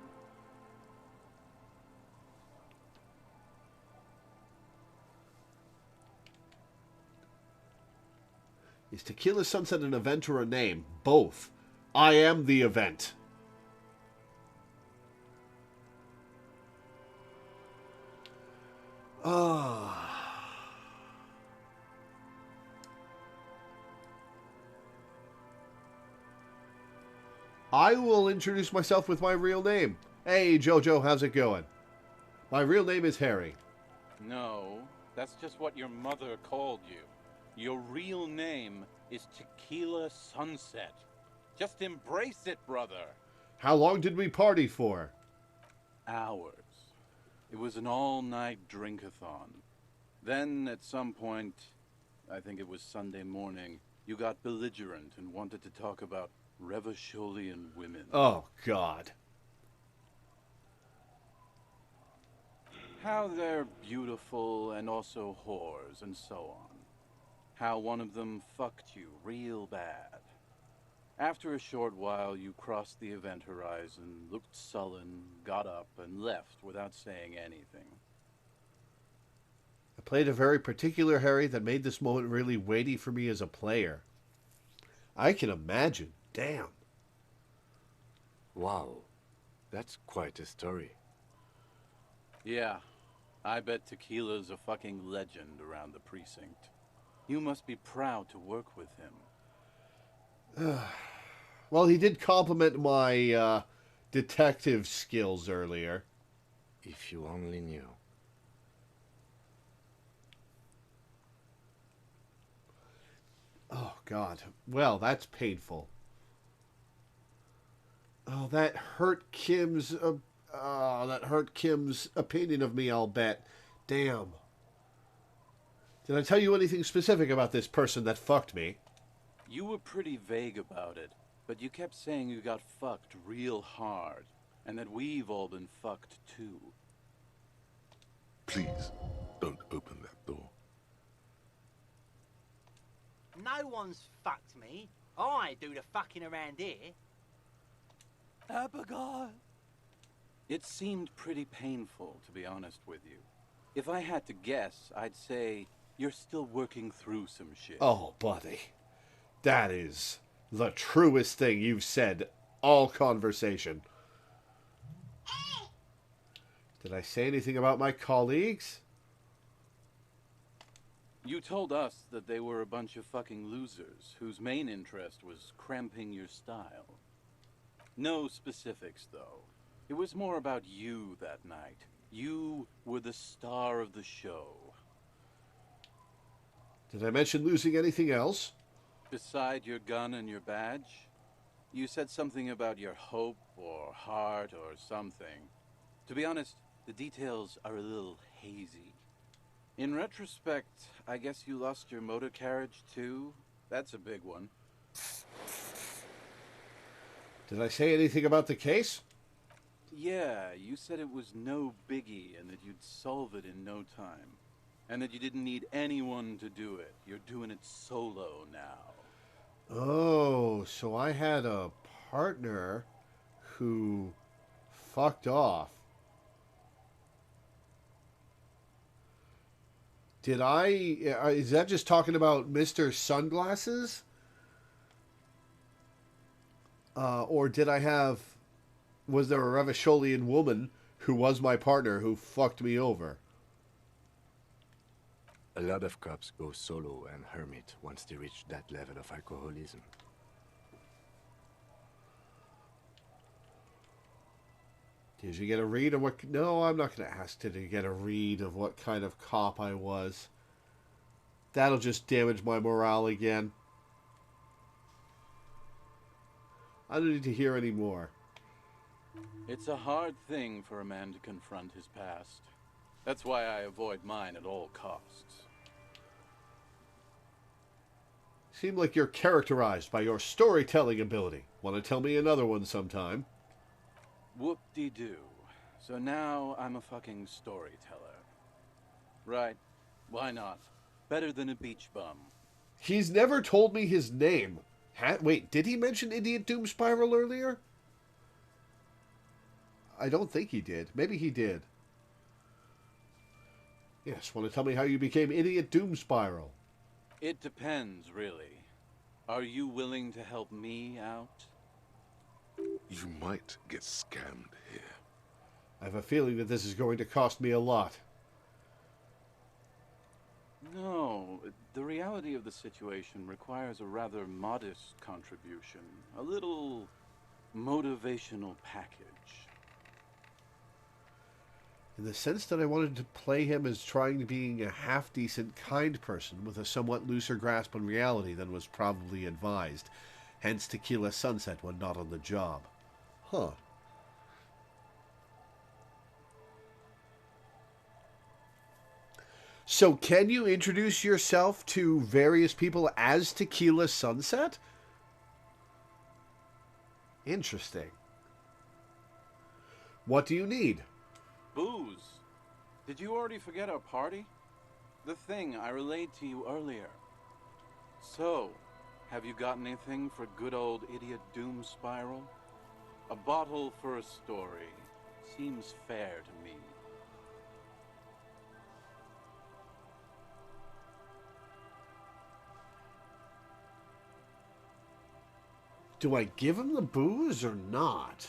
S1: Is Tequila Sunset an event or a name? Both. I am the event. I will introduce myself with my real name. Hey, Jojo, how's it going? My real name is Harry.
S9: No, that's just what your mother called you. Your real name is Tequila Sunset. Just embrace it, brother.
S1: How long did we party for?
S9: Hours. It was an all-night drink-a-thon. Then, at some point, I think it was Sunday morning, you got belligerent and wanted to talk about Revacholian women.
S1: Oh, God.
S9: How they're beautiful and also whores and so on. How one of them fucked you real bad. After a short while, you crossed the event horizon, looked sullen, got up, and left without saying anything.
S1: I played a very particular Harry that made this moment really weighty for me as a player. I can imagine. Damn.
S5: Wow. That's quite a story.
S9: Yeah, I bet Tequila's a fucking legend around the precinct. You must be proud to work with him.
S1: Well, he did compliment my detective skills earlier.
S5: If you only knew.
S1: Oh, God. Well, that's painful. Oh, that hurt Kim's opinion of me, I'll bet. Damn. Did I tell you anything specific about this person that fucked me?
S9: You were pretty vague about it, but you kept saying you got fucked real hard, and that we've all been fucked too.
S2: Please, don't open that door.
S10: No one's fucked me. I do the fucking around here.
S8: Abigail.
S9: It seemed pretty painful, to be honest with you. If I had to guess, I'd say you're still working through some shit.
S1: Oh, buddy. That is the truest thing you've said all conversation. Did I say anything about my colleagues?
S9: You told us that they were a bunch of fucking losers whose main interest was cramping your style. No specifics, though. It was more about you that night. You were the star of the show.
S1: Did I mention losing anything else?
S9: Beside your gun and your badge, you said something about your hope or heart or something. To be honest, the details are a little hazy. In retrospect, I guess you lost your motor carriage too? That's a big one.
S1: Did I say anything about the case?
S9: Yeah, you said it was no biggie and that you'd solve it in no time. And that you didn't need anyone to do it. You're doing it solo now.
S1: Oh, so I had a partner who fucked off. Did I... Is that just talking about Mr. Sunglasses? Or did I have... Was there a Revacholian woman who was my partner who fucked me over?
S5: A lot of cops go solo and hermit once they reach that level of alcoholism.
S1: Did you get a read of what... No, I'm not going to ask did you get a read of what kind of cop I was. That'll just damage my morale again. I don't need to hear any more.
S9: It's a hard thing for a man to confront his past. That's why I avoid mine at all costs.
S1: Seem like you're characterized by your storytelling ability. Want to tell me another one sometime?
S9: Whoop-de-doo. So now I'm a fucking storyteller. Right. Why not? Better than a beach bum.
S1: He's never told me his name. Wait, did he mention Idiot Doom Spiral earlier? I don't think he did. Maybe he did. Yes, want to tell me how you became Idiot Doom Spiral?
S9: It depends, really. Are you willing to help me out?
S2: You might get scammed here.
S1: I have a feeling that this is going to cost me a lot.
S9: No, the reality of the situation requires a rather modest contribution. A little motivational package.
S1: In the sense that I wanted to play him as trying to be a half-decent, kind person with a somewhat looser grasp on reality than was probably advised. Hence Tequila Sunset when not on the job. Huh. So can you introduce yourself to various people as Tequila Sunset? Interesting. What do you need?
S9: Booze. Did you already forget our party? The thing I relayed to you earlier. So, have you got anything for good old Idiot Doom Spiral? A bottle for a story. Seems fair to me.
S1: Do I give him the booze or not?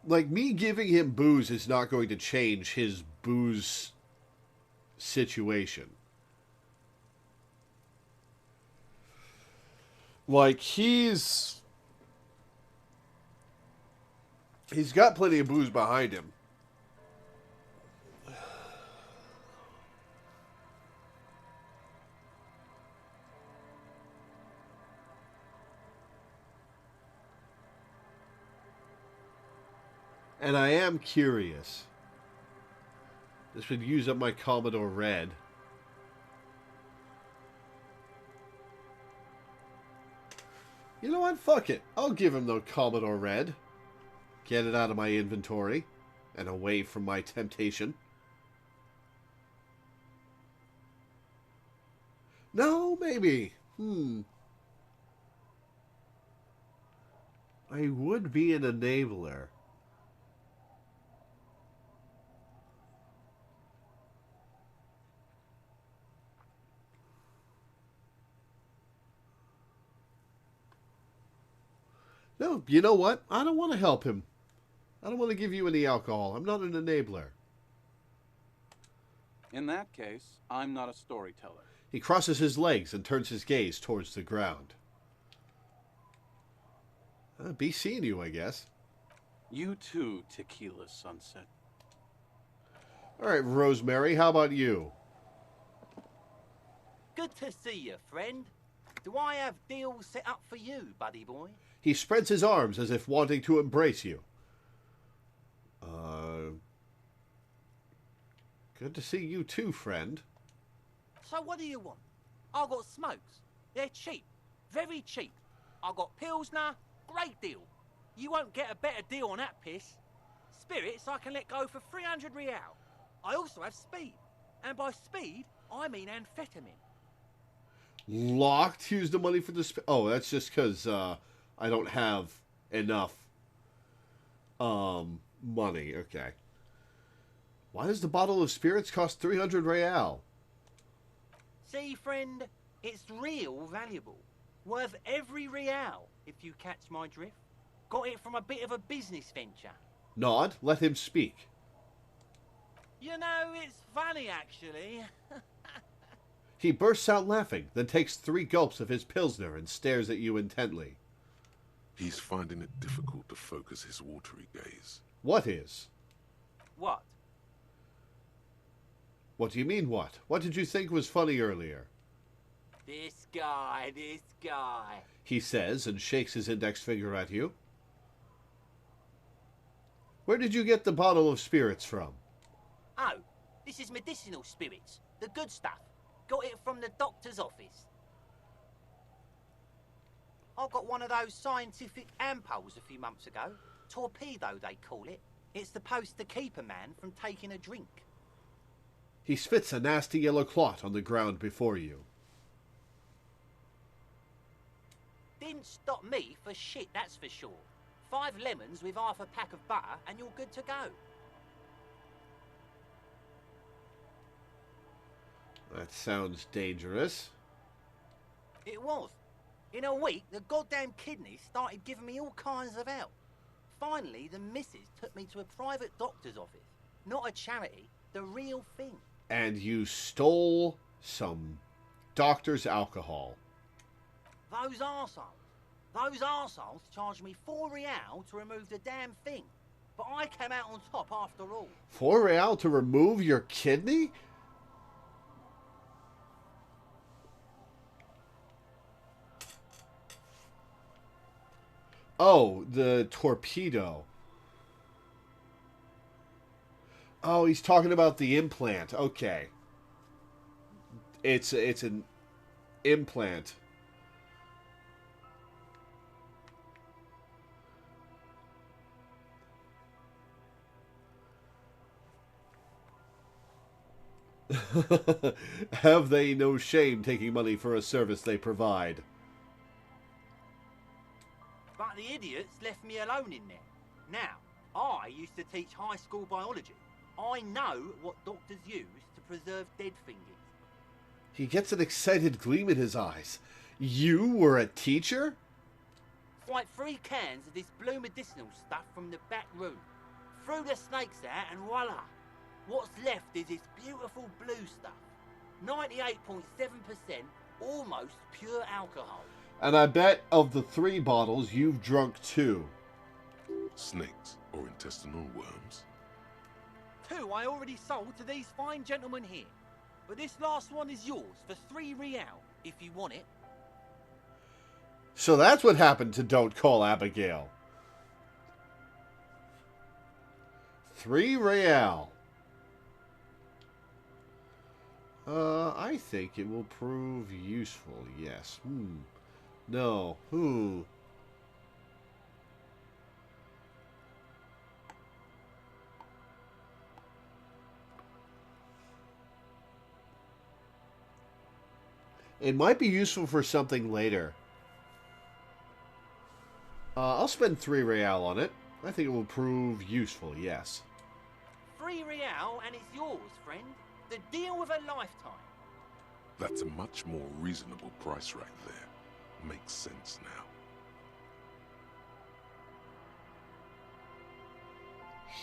S1: Like, me giving him booze is not going to change his booze situation. Like, he's got plenty of booze behind him. And I am curious. This would use up my Commodore Red. You know what? Fuck it. I'll give him the Commodore Red. Get it out of my inventory and away from my temptation. No, maybe. I would be an enabler. No, you know what? I don't want to help him. I don't want to give you any alcohol. I'm not an enabler.
S9: In that case, I'm not a storyteller.
S1: He crosses his legs and turns his gaze towards the ground. Be seeing you, I guess.
S9: You too, Tequila Sunset.
S1: All right, Rosemary, how about you?
S10: Good to see you, friend. Do I have deals set up for you, buddy boy?
S1: He spreads his arms as if wanting to embrace you. Good to see you too, friend.
S10: So what do you want? I got smokes. They're cheap. Very cheap. I got Pilsner. Great deal. You won't get a better deal on that piss. Spirits I can let go for 300 real. I also have speed. And by speed, I mean amphetamine.
S1: Locked? Use the money for the... Oh, that's just because I don't have enough money. Okay. Why does the bottle of spirits cost 300 real?
S10: See, friend, it's real valuable. Worth every real, if you catch my drift. Got it from a bit of a business venture.
S1: Nod, let him speak.
S10: You know, it's funny, actually.
S1: He bursts out laughing, then takes 3 gulps of his Pilsner and stares at you intently.
S2: He's finding it difficult to focus his watery gaze.
S1: What is?
S10: What?
S1: What do you mean, what? What did you think was funny earlier?
S10: This guy.
S1: He says and shakes his index finger at you. Where did you get the bottle of spirits from?
S10: Oh, this is medicinal spirits. The good stuff. Got it from the doctor's office. I got one of those scientific ampules a few months ago. Torpedo, they call it. It's supposed to keep a man from taking a drink.
S1: He spits a nasty yellow clot on the ground before you.
S10: Didn't stop me for shit, that's for sure. 5 lemons with half a pack of butter and you're good to go.
S1: That sounds dangerous.
S10: It was. In a week, the goddamn kidneys started giving me all kinds of help. Finally, the missus took me to a private doctor's office. Not a charity, the real thing.
S1: And you stole some doctor's alcohol.
S10: Those arseholes charged me 4 real to remove the damn thing. But I came out on top after all.
S1: 4 real to remove your kidney? Oh, the torpedo. Oh, he's talking about the implant. Okay. It's an implant. Have they no shame taking money for a service they provide?
S10: But the idiots left me alone in there. Now, I used to teach high school biology. I know what doctors use to preserve dead fingers.
S1: He gets an excited gleam in his eyes. You were a teacher?
S10: Like 3 cans of this blue medicinal stuff from the back room. Threw the snakes out and voila. What's left is this beautiful blue stuff. 98.7%, almost pure alcohol.
S1: And I bet of the 3 bottles, you've drunk 2.
S2: Snakes or intestinal worms?
S10: 2 I already sold to these fine gentlemen here. But this last one is yours for 3 real, if you want it.
S1: So that's what happened to Don't Call Abigail. 3 real. I think it will prove useful, yes. No. It might be useful for something later. I'll spend 3 real on it. I think it will prove useful, yes.
S10: 3 real and it's yours, friend. The deal of a lifetime.
S2: That's a much more reasonable price right there. Makes sense now.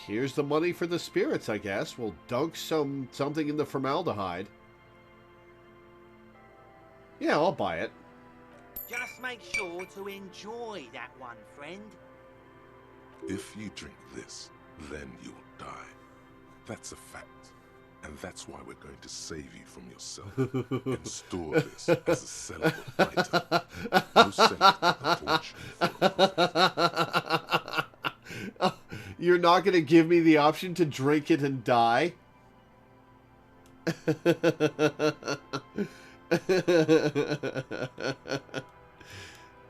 S1: Here's the money for the spirits, I guess. We'll dunk something in the formaldehyde. Yeah, I'll buy it.
S10: Just make sure to enjoy that one, friend.
S2: If you drink this, then you'll die. That's a fact. And that's why we're going to save you from yourself and store this as a sellable item. No cent a portion for a profit.
S1: You're not going to give me the option to drink it and die?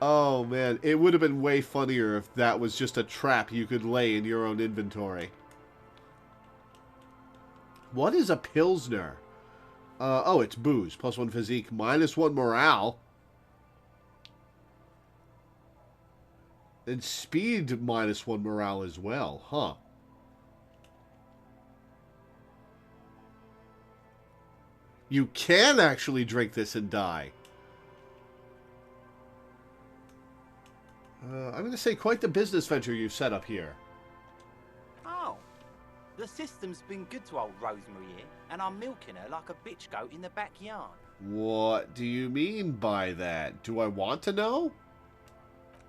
S1: Oh, man. It would have been way funnier if that was just a trap you could lay in your own inventory. What is a Pilsner? Oh, it's booze. +1 physique, -1 morale. And speed -1 morale as well, huh? You can actually drink this and die. I'm going to say quite the business venture you've set up here.
S10: Oh, the system's been good to old Rosemary here, and I'm milking her like a bitch goat in the backyard.
S1: What do you mean by that? Do I want to know?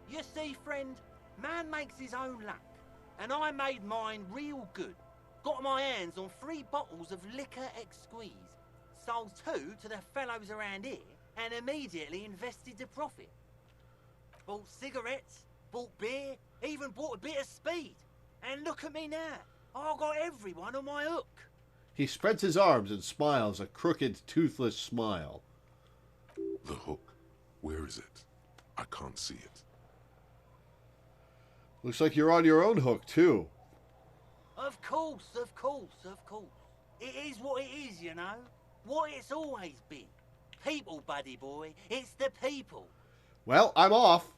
S10: You see, friend, man makes his own luck, and I made mine real good. Got my hands on 3 bottles of liquor exquise, sold 2 to the fellows around here, and immediately invested the profit. Bought cigarettes, bought beer, even bought a bit of speed. And look at me now. I got everyone on my hook.
S1: He spreads his arms and smiles a crooked, toothless smile.
S2: The hook. Where is it? I can't see it.
S1: Looks like you're on your own hook, too.
S10: Of course, of course, of course. It is what it is, you know. What it's always been. People, buddy boy. It's the people.
S1: Well, I'm off.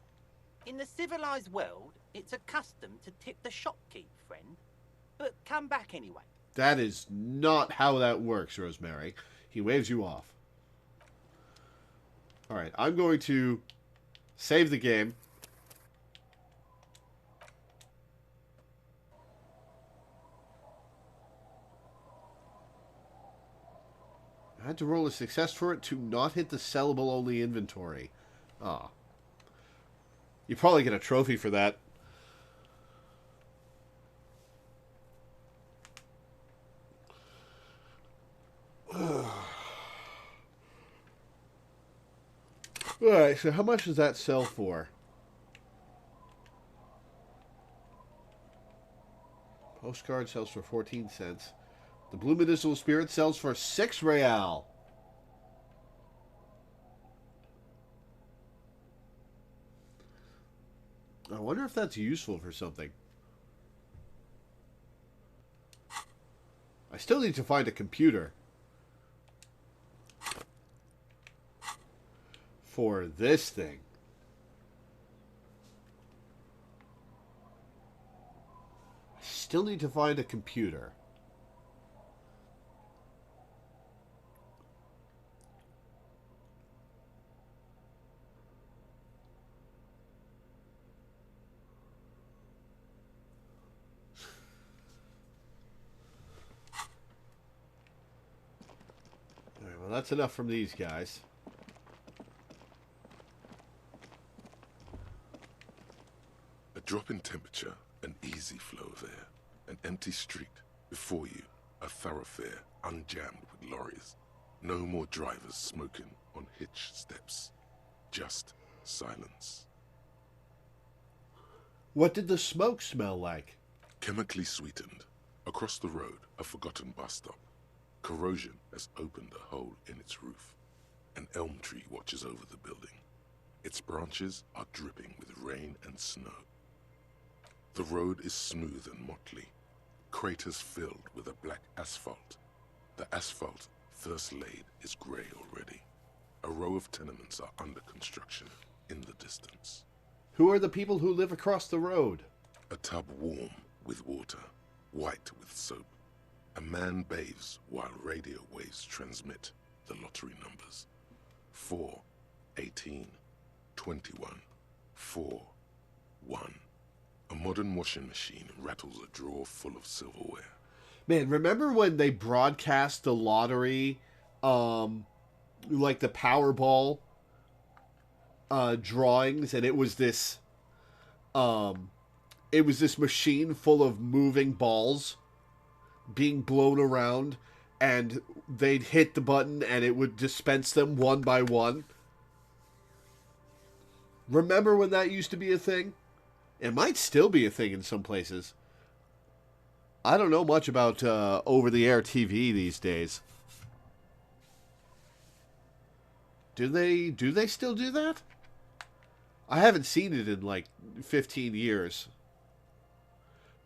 S10: In the civilized world, it's a custom to tip the shopkeep, friend. But come back anyway.
S1: That is not how that works, Rosemary. He waves you off. Alright, I'm going to save the game. I had to roll a success for it to not hit the sellable only inventory. Ah. You probably get a trophy for that. Alright, so how much does that sell for? Postcard sells for 14 cents. The Blue Medicinal Spirit sells for 6 real. I wonder if that's useful for something. I still need to find a computer. For this thing. I still need to find a computer. Alright, well that's enough from these guys.
S2: A drop in temperature, an easy flow there. An empty street. Before you, a thoroughfare unjammed with lorries. No more drivers smoking on hitch steps. Just silence.
S1: What did the smoke smell like?
S2: Chemically sweetened. Across the road, a forgotten bus stop. Corrosion has opened a hole in its roof. An elm tree watches over the building. Its branches are dripping with rain and snow. The road is smooth and motley. Craters filled with a black asphalt. The asphalt, first laid, is grey already. A row of tenements are under construction in the distance.
S1: Who are the people who live across the road?
S2: A tub warm with water, white with soap. A man bathes while radio waves transmit the lottery numbers. 4, 18, 21, 4, 1. A modern washing machine rattles a drawer full of silverware.
S1: Man, remember when they broadcast the lottery, like the Powerball drawings, and it was this machine full of moving balls being blown around, and they'd hit the button and it would dispense them one by one. Remember when that used to be a thing? It might still be a thing in some places. I don't know much about over-the-air TV these days. Do they still do that? I haven't seen it in like 15 years.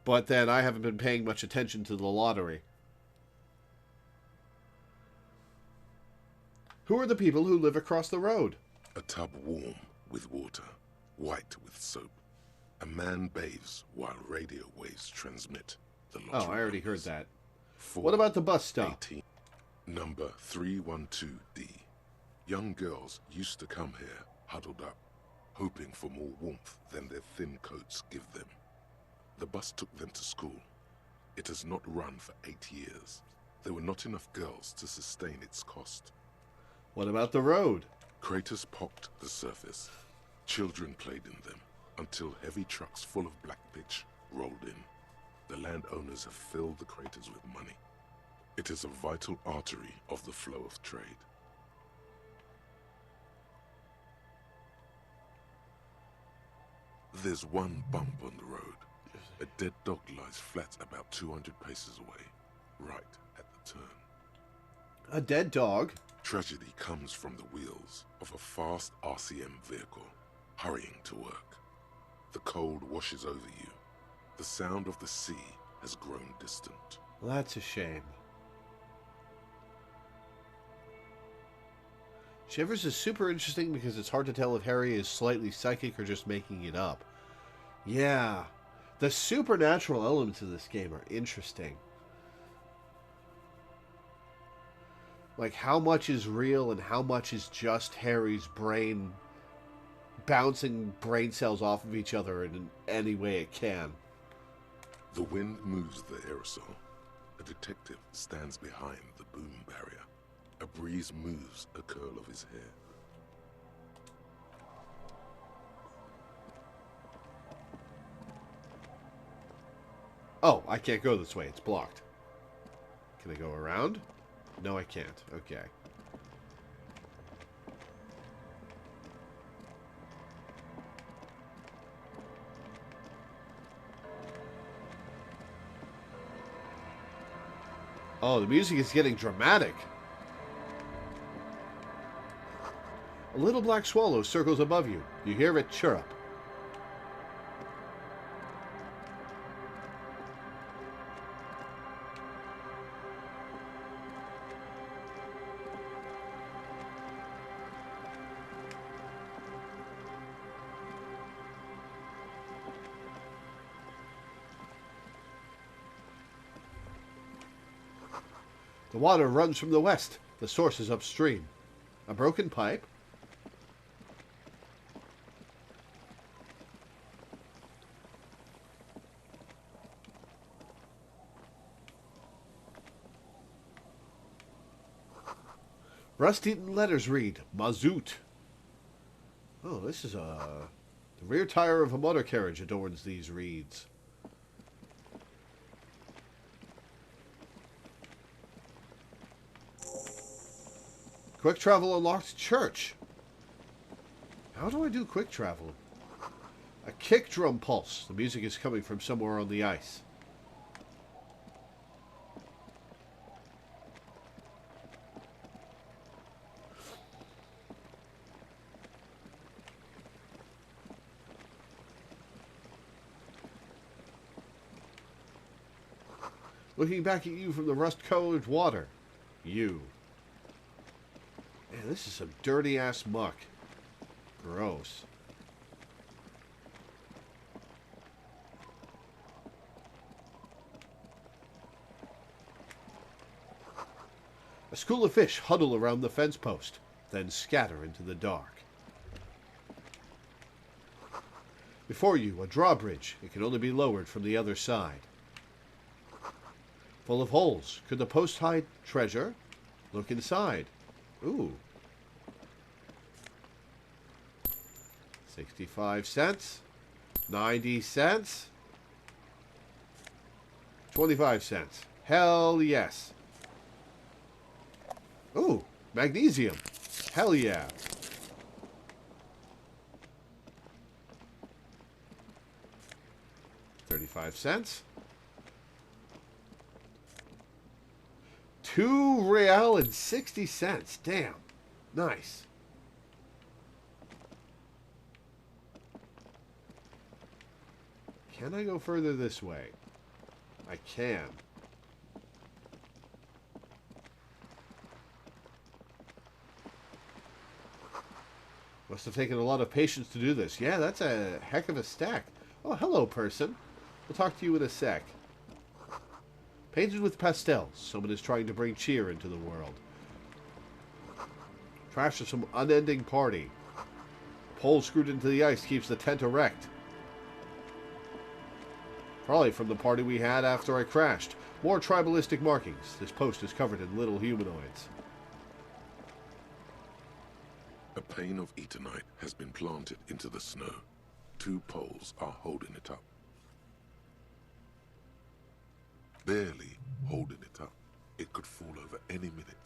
S1: But then I haven't been paying much attention to the lottery. Who are the people who live across the road?
S2: A tub warm with water, white with soap. A man bathes while radio waves transmit the lottery.
S1: Oh, I already heard that.
S2: 4,
S1: What about the bus stop?
S2: 18, number 312D. Young girls used to come here, huddled up, hoping for more warmth than their thin coats give them. The bus took them to school. It has not run for 8 years. There were not enough girls to sustain its cost.
S1: What about the road?
S2: Craters pocked the surface. Children played in them until heavy trucks full of black pitch rolled in. The landowners have filled the craters with money. It is a vital artery of the flow of trade. There's one bump on the road. A dead dog lies flat about 200 paces away, right at the turn.
S1: A dead dog?
S2: Tragedy comes from the wheels of a fast RCM vehicle, hurrying to work. The cold washes over you. The sound of the sea has grown distant.
S1: Well, that's a shame. Shivers is super interesting because it's hard to tell if Harry is slightly psychic or just making it up. Yeah. The supernatural elements of this game are interesting. Like how much is real and how much is just Harry's brain bouncing brain cells off of each other in any way it can.
S2: The wind moves the aerosol. A detective stands behind the boom barrier. A breeze moves a curl of his hair.
S1: Oh, I can't go this way. It's blocked. Can I go around? No, I can't. Okay. Oh, the music is getting dramatic. A little black swallow circles above you. You hear it chirrup. The water runs from the west. The source is upstream. A broken pipe? Rust-eaten letters read, Mazout. Oh, this is the rear tire of a motor carriage adorns these reeds. Quick travel unlocked church. How do I do quick travel? A kick drum pulse. The music is coming from somewhere on the ice. Looking back at you from the rust-colored water. You. Man, Man, this is some dirty-ass muck. Gross. A school of fish huddle around the fence post, then scatter into the dark. Before you, a drawbridge. It can only be lowered from the other side. Full of holes. Could the post hide treasure? Look inside. Ooh. 65 cents. 90 cents. 25 cents. Hell yes. Ooh, magnesium. Hell yeah. $0.35. $2.60. Damn. Nice. Can I go further this way? I can. Must have taken a lot of patience to do this. Yeah, that's a heck of a stack. Oh, hello, person. We'll talk to you in a sec. Painted with pastels, someone is trying to bring cheer into the world. Trash of some unending party. A pole screwed into the ice keeps the tent erect. Probably from the party we had after I crashed. More tribalistic markings. This post is covered in little humanoids.
S2: A pane of eternite has been planted into the snow. 2 poles are holding it up. Barely holding it up. It could fall over any minute.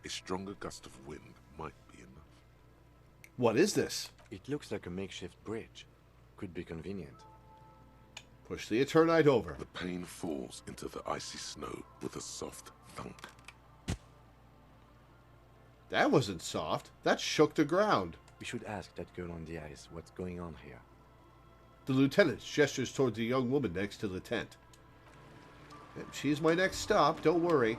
S2: A stronger gust of wind might be enough.
S1: What is this?
S5: It looks like a makeshift bridge. Could be convenient.
S1: Push the Eternite over.
S2: The pane falls into the icy snow with a soft thunk.
S1: That wasn't soft. That shook the ground.
S5: We should ask that girl on the ice what's going on here.
S1: The lieutenant gestures toward the young woman next to the tent. She's my next stop, don't worry.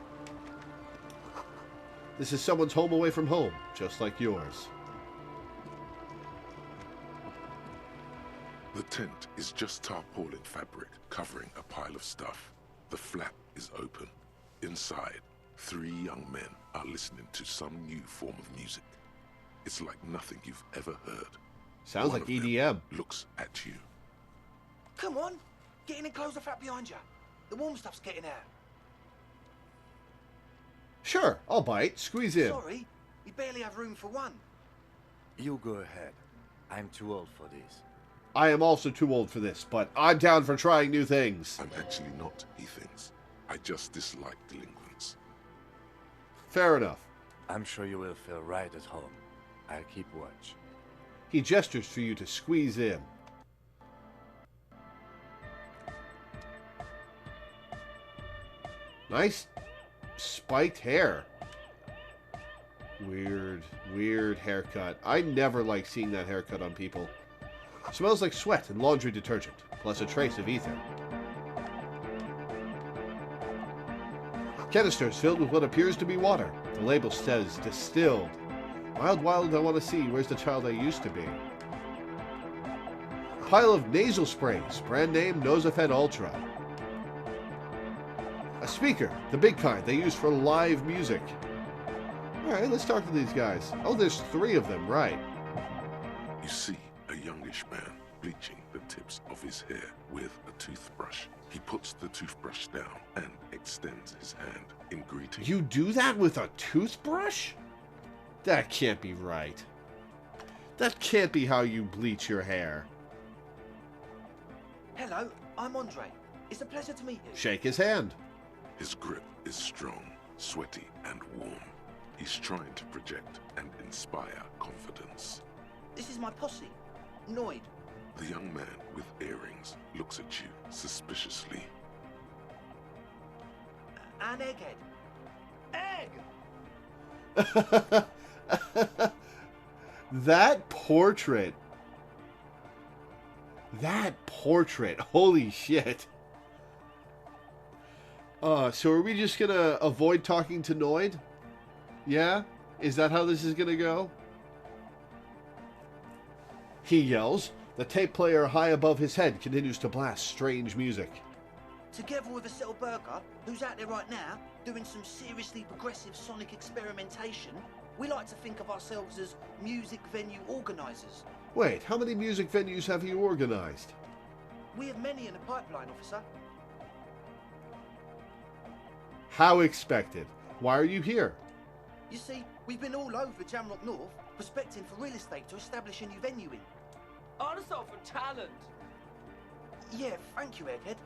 S1: This is someone's home away from home, just like yours.
S2: The tent is just tarpaulin fabric covering a pile of stuff. The flap is open. Inside, 3 young men are listening to some new form of music. It's like nothing you've ever heard.
S1: Sounds like EDM.
S2: Looks at you.
S10: Come on, get in and close the flap behind you. The warm stuff's getting out.
S1: Sure, I'll bite. Squeeze in.
S10: Sorry, we barely have room for one.
S5: You go ahead. I'm too old for this.
S1: I am also too old for this, but I'm down for trying new things.
S2: I'm actually not, he thinks. I just dislike delinquents.
S1: Fair enough.
S5: I'm sure you will feel right at home. I'll keep watch.
S1: He gestures for you to squeeze in. Nice spiked hair. Weird haircut. I never like seeing that haircut on people. Smells like sweat and laundry detergent, plus a trace of ether. Canisters filled with what appears to be water. The label says distilled. Wild, I want to see. Where's the child I used to be? Pile of nasal sprays. Brand name Nosafed Ultra. A speaker. The big kind they use for live music. Alright, let's talk to these guys. Oh, there's 3 of them, right.
S2: You see a youngish man bleaching the tips of his hair with a toothbrush. He puts the toothbrush down and extends his hand in greeting.
S1: You do that with a toothbrush? That can't be right. That can't be how you bleach your hair.
S10: Hello, I'm Andre. It's a pleasure to meet you.
S1: Shake his hand.
S2: His grip is strong, sweaty, and warm. He's trying to project and inspire confidence.
S10: This is my posse, Noid.
S2: The young man with earrings looks at you suspiciously.
S10: An egghead. Egg!
S1: That portrait. Holy shit. So are we just gonna avoid talking to Noid? Yeah? Is that how this is gonna go? He yells. The tape player high above his head continues to blast strange music.
S11: Together with a Settle Burger, who's out there right now, doing some seriously progressive sonic experimentation, we like to think of ourselves as music venue organisers.
S1: Wait, how many music venues have you organized?
S11: We have many in the pipeline, officer.
S1: How expected. Why are you here?
S11: You see, we've been all over Jamrock North, prospecting for real estate to establish a new venue in.
S8: Also for talent.
S11: Yeah, thank you, Egghead.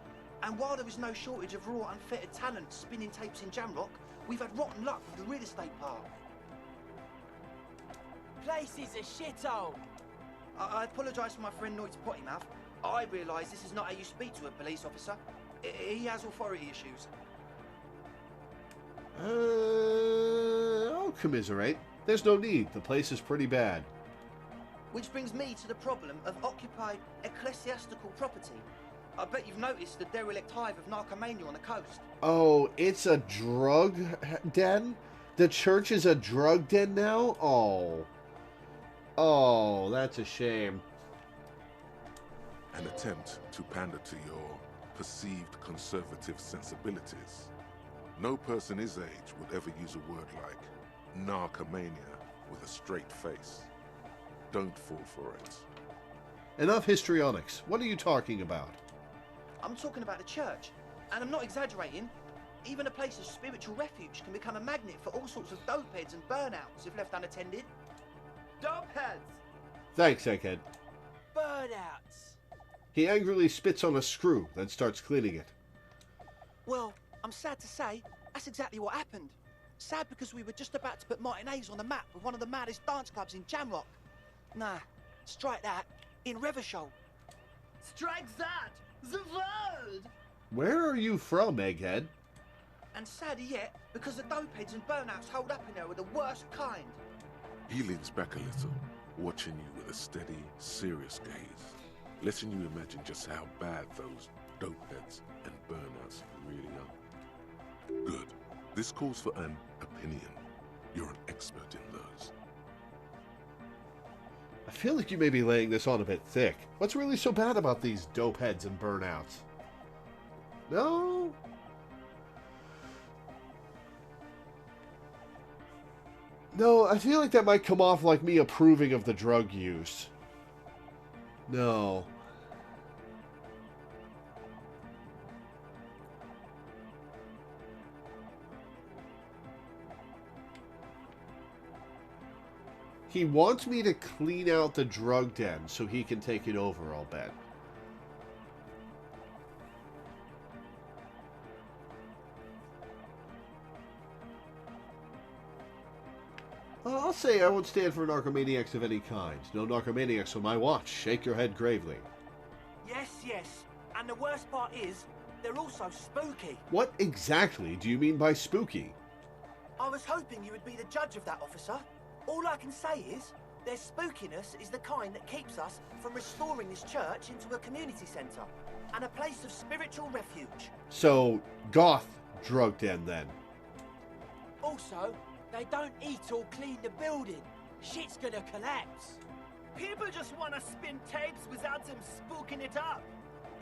S11: And while there is no shortage of raw, unfettered talent spinning tapes in Jamrock, we've had rotten luck with the real estate part.
S10: Place is a shithole.
S11: I apologise for my friend Noid's potty mouth. I realise this is not how you speak to a police officer. He has authority issues.
S1: I'll commiserate. There's no need. The place is pretty bad.
S11: Which brings me to the problem of occupied ecclesiastical property. I bet you've noticed the derelict hive of narcomania on the coast.
S1: Oh, it's a drug den? The church is a drug den now? Oh. Oh, that's a shame.
S2: An attempt to pander to your perceived conservative sensibilities. No person his age would ever use a word like narcomania with a straight face. Don't fall for it.
S1: Enough histrionics. What are you talking about?
S11: I'm talking about the church, and I'm not exaggerating. Even a place of spiritual refuge can become a magnet for all sorts of dopeheads and burnouts if left unattended.
S8: Dopeheads!
S1: Thanks, Egghead.
S10: Burnouts.
S11: He angrily spits on a screw, then starts cleaning it.
S10: Well, I'm sad to say, that's exactly what happened. Sad because we were just about to put Martinez on the map with one of the maddest dance clubs in Jamrock. Nah, strike that. In Revachol.
S8: Strike that! The world!
S1: Where are you from, Egghead?
S11: And sadder yet, because the dopeheads and burnouts hold up in there are the worst kind.
S2: He leans back a little, watching you with a steady, serious gaze, letting you imagine just how bad those dopeheads and burnouts really are. Good. This calls for an opinion. You're an expert in those.
S1: I feel like you may be laying this on a bit thick. What's really so bad about these dopeheads and burnouts? No? No, I feel like that might come off like me approving of the drug use. No. He wants me to clean out the drug den so he can take it over, I'll bet. I'll say I won't stand for narcomaniacs of any kind. No narcomaniacs on my watch. Shake your head gravely.
S10: Yes, yes. And the worst part is, they're also spooky.
S1: What exactly do you mean by spooky?
S10: I was hoping you would be the judge of that, officer. All I can say is, their spookiness is the kind that keeps us from restoring this church into a community centre and a place of spiritual refuge.
S1: So, goth drug den then.
S10: Also, they don't eat or clean the building. Shit's gonna collapse.
S8: People just want to spin tapes without them spooking it up.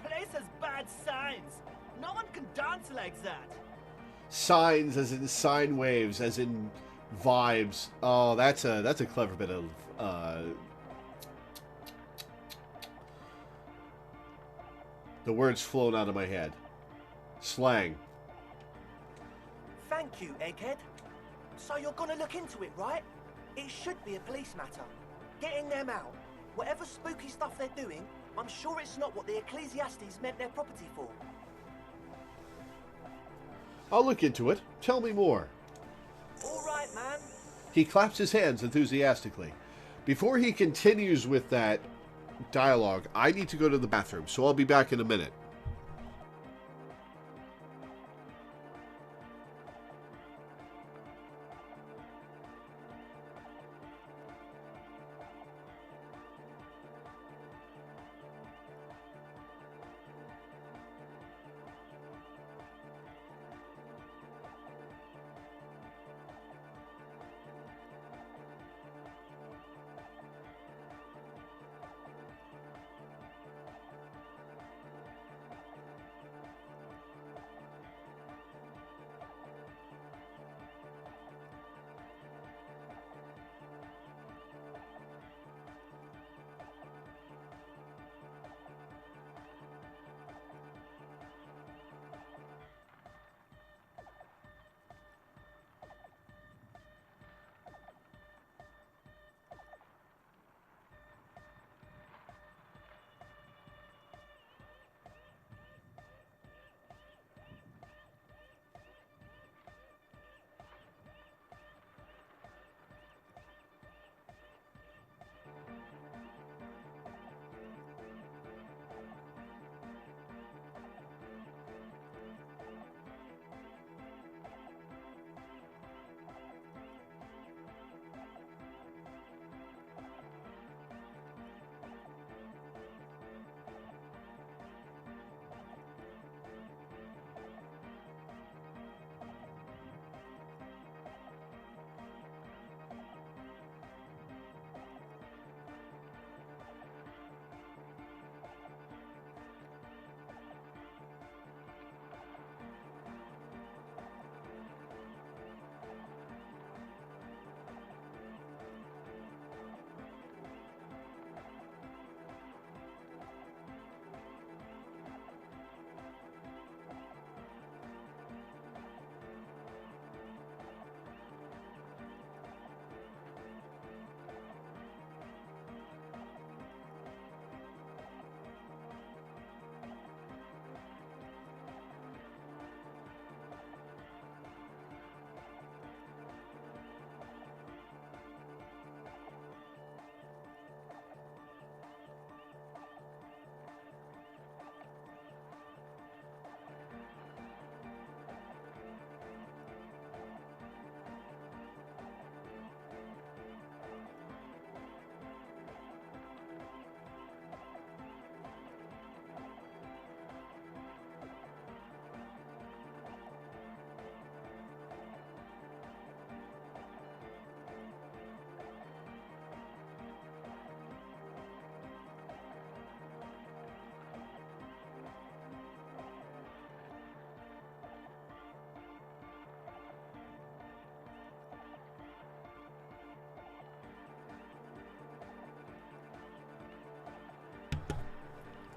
S8: Place has bad signs. No one can dance like that.
S1: Signs as in sine waves, as in vibes. Oh, that's a clever bit of the words flown out of my head. Slang.
S10: Thank you, Egghead. So you're gonna look into it, right? It should be a police matter. Getting them out. Whatever spooky stuff they're doing, I'm sure it's not what the Ecclesiastes meant their property for.
S1: I'll look into it. Tell me more.
S10: All right, man.
S1: He claps his hands enthusiastically. Before he continues with that dialogue, I need to go to the bathroom, so I'll be back in a minute.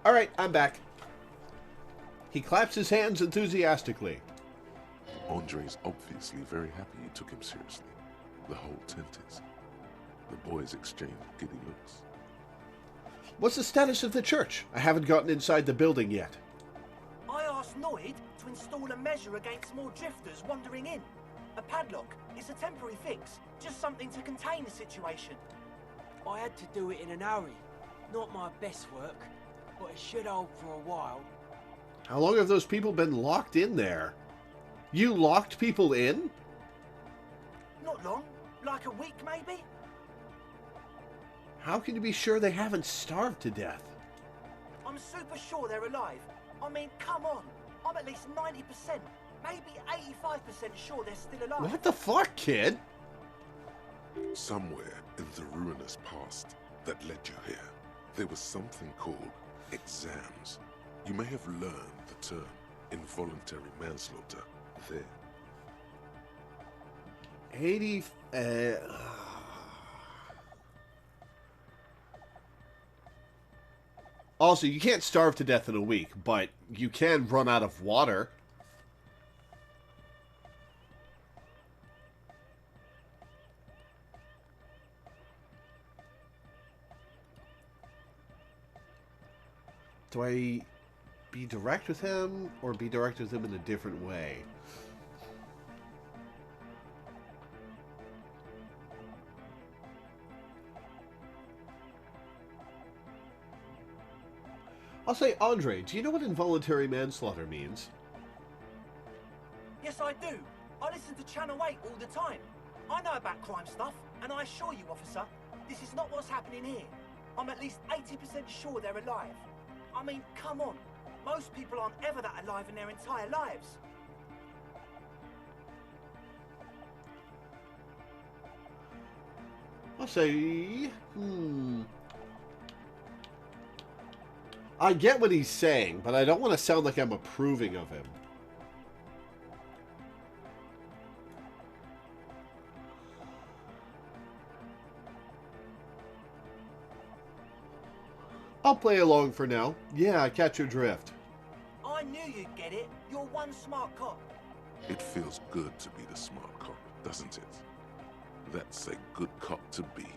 S1: Alright, I'm back. He claps his hands enthusiastically.
S2: Andre's obviously very happy you took him seriously. The whole tent is. The boys exchange giddy looks.
S1: What's the status of the church? I haven't gotten inside the building yet.
S11: I asked Noid to install a measure against more drifters wandering in. A padlock. It's a temporary fix. Just something to contain the situation.
S12: I had to do it in a hurry. Not my best work, but it should hold for a while.
S1: How long have those people been locked in there? You locked people in?
S11: Not long. Like a week, maybe?
S1: How can you be sure they haven't starved to death?
S11: I'm super sure they're alive. I mean, come on. I'm at least 90%, maybe 85% sure they're still alive.
S1: What the fuck, kid?
S2: Somewhere in the ruinous past that led you here, there was something called exams. You may have learned the term involuntary manslaughter there.
S1: 80... Also, you can't starve to death in a week, but you can run out of water. Do I be direct with him, or be direct with him in a different way? I'll say, Andre, do you know what involuntary manslaughter means?
S11: Yes, I do. I listen to Channel 8 all the time. I know about crime stuff, and I assure you, officer, this is not what's happening here. I'm at least 80% sure they're alive. I mean, come on. Most people aren't ever that alive in their entire lives.
S1: I'll say... I get what he's saying, but I don't want to sound like I'm approving of him. I'll play along for now. Yeah, I catch your drift.
S11: I knew you'd get it. You're one smart cop.
S2: It feels good to be the smart cop, doesn't it? That's a good cop to be.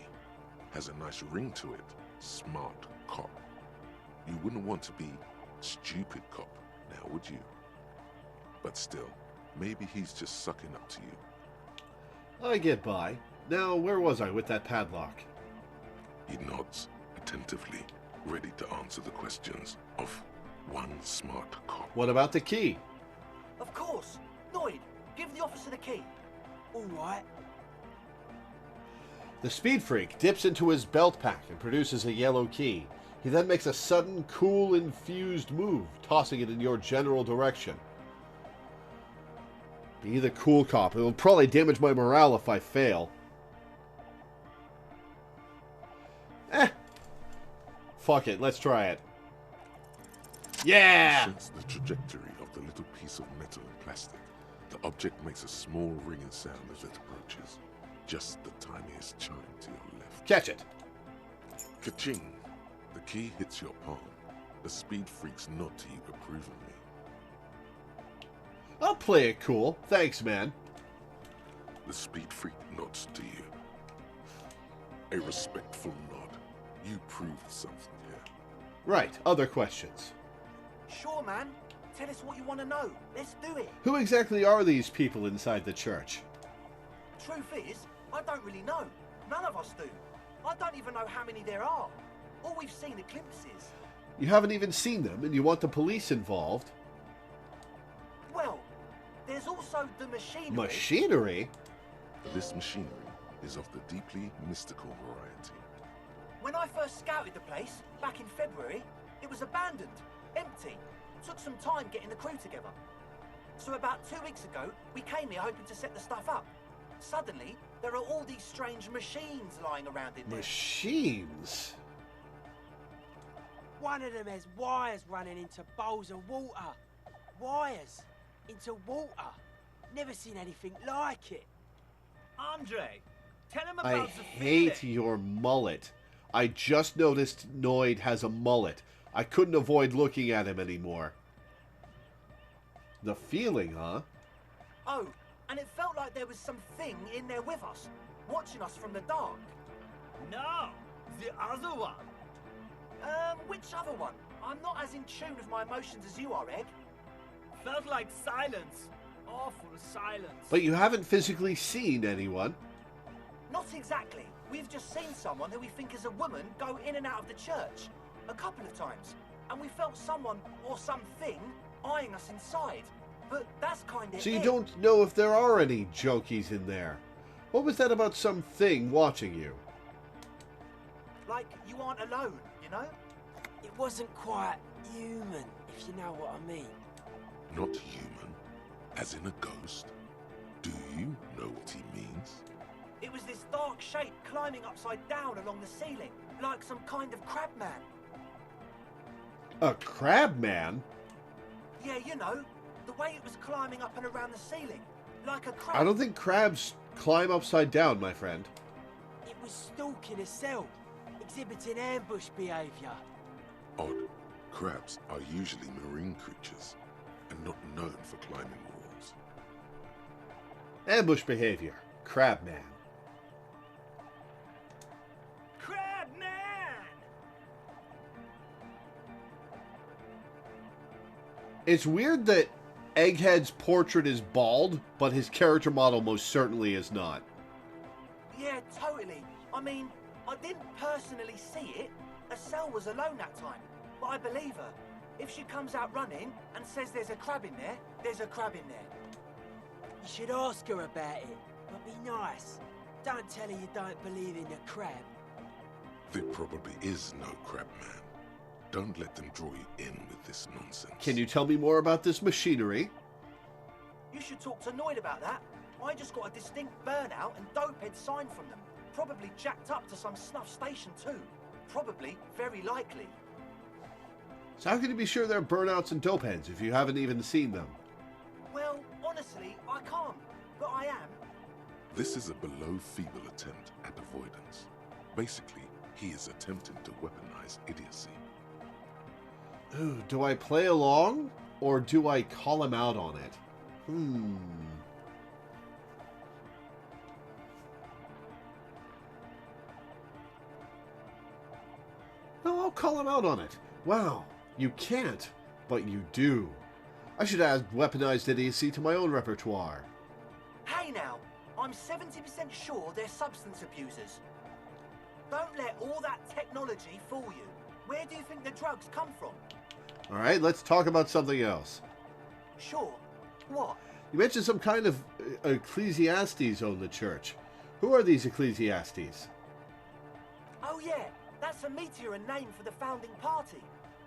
S2: Has a nice ring to it. Smart cop. You wouldn't want to be stupid cop, now would you? But still, maybe he's just sucking up to you.
S1: I get by. Now, where was I with that padlock?
S2: He nods attentively, ready to answer the questions of one smart cop.
S1: What about the key?
S11: Of course. Noid, give the officer the key.
S12: All right.
S1: The speed freak dips into his belt pack and produces a yellow key. He then makes a sudden, cool, infused move, tossing it in your general direction. Be the cool cop. It will probably damage my morale if I fail. Fuck it, let's try it. Yeah!
S2: Sense the trajectory of the little piece of metal and plastic. The object makes a small ringing sound as it approaches. Just the tiniest chime to your left.
S1: Catch it.
S2: Ka-ching! The key hits your palm. The speed freaks nod to you approvingly.
S1: I'll play it cool. Thanks, man.
S2: The speed freak nods to you. A respectful nod. You proved something here.
S1: Right, other questions.
S11: Sure, man. Tell us what you want to know. Let's do it.
S1: Who exactly are these people inside the church?
S11: Truth is, I don't really know. None of us do. I don't even know how many there are. All we've seen are glimpses.
S1: You haven't even seen them, and you want the police involved?
S11: Well, there's also the machinery.
S1: Machinery?
S2: This machinery is of the deeply mystical variety.
S11: When I first scouted the place, back in February, it was abandoned, empty. Took some time getting the crew together. So about 2 weeks ago, we came here hoping to set the stuff up. Suddenly, there are all these strange machines lying around in there.
S1: Machines?
S12: One of them has wires running into bowls of water. Wires into water. Never seen anything like it.
S8: Andre, tell him
S1: I
S8: about the
S1: hate
S8: feeling.
S1: your mullet. I just noticed Noid has a mullet. I couldn't avoid looking at him anymore. The feeling, huh?
S11: Oh, and it felt like there was something in there with us, watching us from the dark.
S8: No, the other one.
S11: Which other one? I'm not as in tune with my emotions as you are, Egg.
S8: Felt like silence. Awful silence.
S1: But you haven't physically seen anyone.
S11: Not exactly. We've just seen someone who we think is a woman go in and out of the church a couple of times. And we felt someone or something eyeing us inside. But that's kind of
S1: So you
S11: it.
S1: don't know if there are any junkies in there. What was that about something watching you?
S11: Like you aren't alone, you know?
S12: It wasn't quite human, if you know what I mean.
S2: Not human, as in a ghost. Do you know what he means?
S11: It was this dark shape climbing upside down along the ceiling, like some kind of crab man.
S1: A crab man?
S11: Yeah, you know, the way it was climbing up and around the ceiling, like a crab.
S1: I don't think crabs climb upside down, my friend.
S12: It was stalking a cell, exhibiting ambush behavior.
S2: Odd. Crabs are usually marine creatures, and not known for climbing walls.
S1: Ambush behavior. Crab man.
S8: Crab man!
S1: It's weird that Egghead's portrait is bald, but his character model most certainly is not.
S11: Yeah, totally. I mean, I didn't personally see it. Estelle was alone that time, but I believe her. If she comes out running and says there's a crab in there, there's a crab in there.
S12: You should ask her about it, but be nice. Don't tell her you don't believe in the crab.
S2: There probably is no crab man. Don't let them draw you in with this nonsense.
S1: Can you tell me more about this machinery?
S11: You should talk to Noid about that. I just got a distinct burnout and dopehead sign from them. Probably jacked up to some snuff station too. Probably, very likely.
S1: So how can you be sure they're burnouts and dopeheads if you haven't even seen them?
S11: Well, honestly, I can't, but I am.
S2: This is a below-feeble attempt at avoidance. Basically, he is attempting to weaponize idiocy.
S1: Ooh, do I play along, or do I call him out on it? No, I'll call him out on it. Wow, you can't, but you do. I should add weaponized idiocy to my own repertoire.
S11: Hey now, I'm 70% sure they're substance abusers. Don't let all that technology fool you. Where do you think the drugs come from?
S1: All right, let's talk about something else.
S11: Sure. What?
S1: You mentioned some kind of ecclesiastes own the church. Who are these ecclesiastes?
S11: Oh yeah, that's a meteor name for the founding party.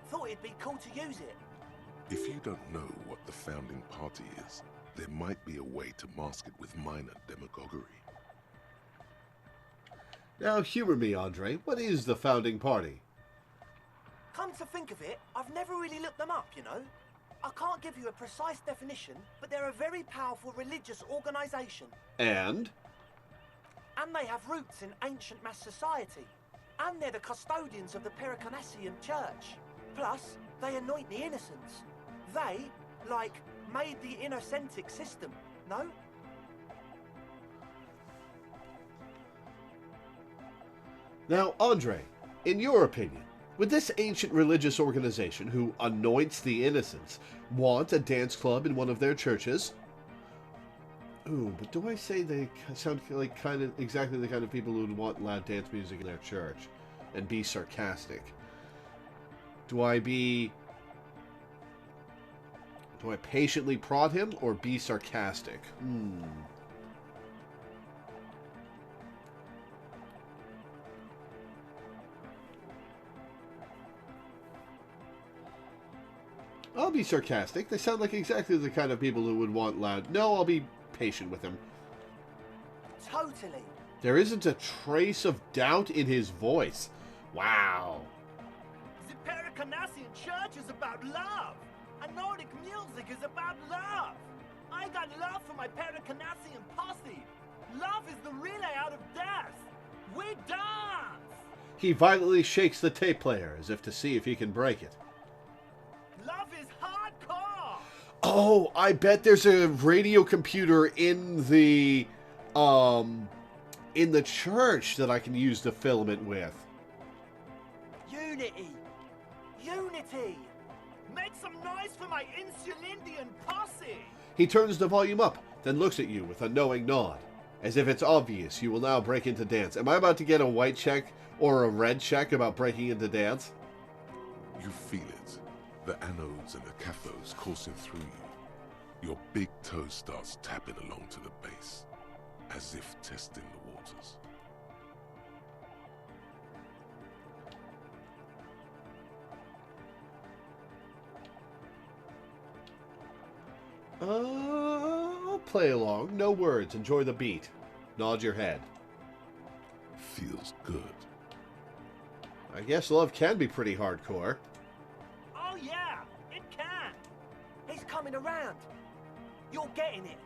S11: Thought it'd be cool to use it.
S2: If you don't know what the founding party is, there might be a way to mask it with minor demagoguery.
S1: Now humor me, Andre. What is the founding party?
S11: Come to think of it, I've never really looked them up, you know. I can't give you a precise definition, but they're a very powerful religious organisation.
S1: And
S11: they have roots in ancient mass society. And they're the custodians of the Pericarnassian Church. Plus, they anoint the innocents. They, like, made the innocentic system, no?
S1: now, Andre, in your opinion, would this ancient religious organization who anoints the innocents want a dance club in one of their churches? Ooh, but do I say they sound like kind of exactly the kind of people who would want loud dance music in their church and be sarcastic? Do I patiently prod him or be sarcastic? I'll be sarcastic. They sound like exactly the kind of people who would want loud. No, I'll be patient with him.
S11: Totally.
S1: There isn't a trace of doubt in his voice. Wow.
S8: The Pericarnassian Church is about love. And Nordic music is about love. I got love for my Pericarnassian posse. Love is the relay out of death. We dance.
S1: He violently shakes the tape player as if to see if he can break it.
S8: Love is hardcore!
S1: Oh, I bet there's a radio computer in the church that I can use the filament with.
S12: Unity!
S8: Unity! Make some noise for my Insulindian posse!
S1: He turns the volume up, then looks at you with a knowing nod, as if it's obvious you will now break into dance. Am I about to get a white check or a red check about breaking into dance?
S2: You feel it. The anodes and the cathodes coursing through you. Your big toe starts tapping along to the base, as if testing the waters.
S1: I'll play along. No words. Enjoy the beat. Nod your head.
S2: Feels good.
S1: I guess love can be pretty hardcore.
S8: Oh yeah, it can!
S11: He's coming around. You're getting it.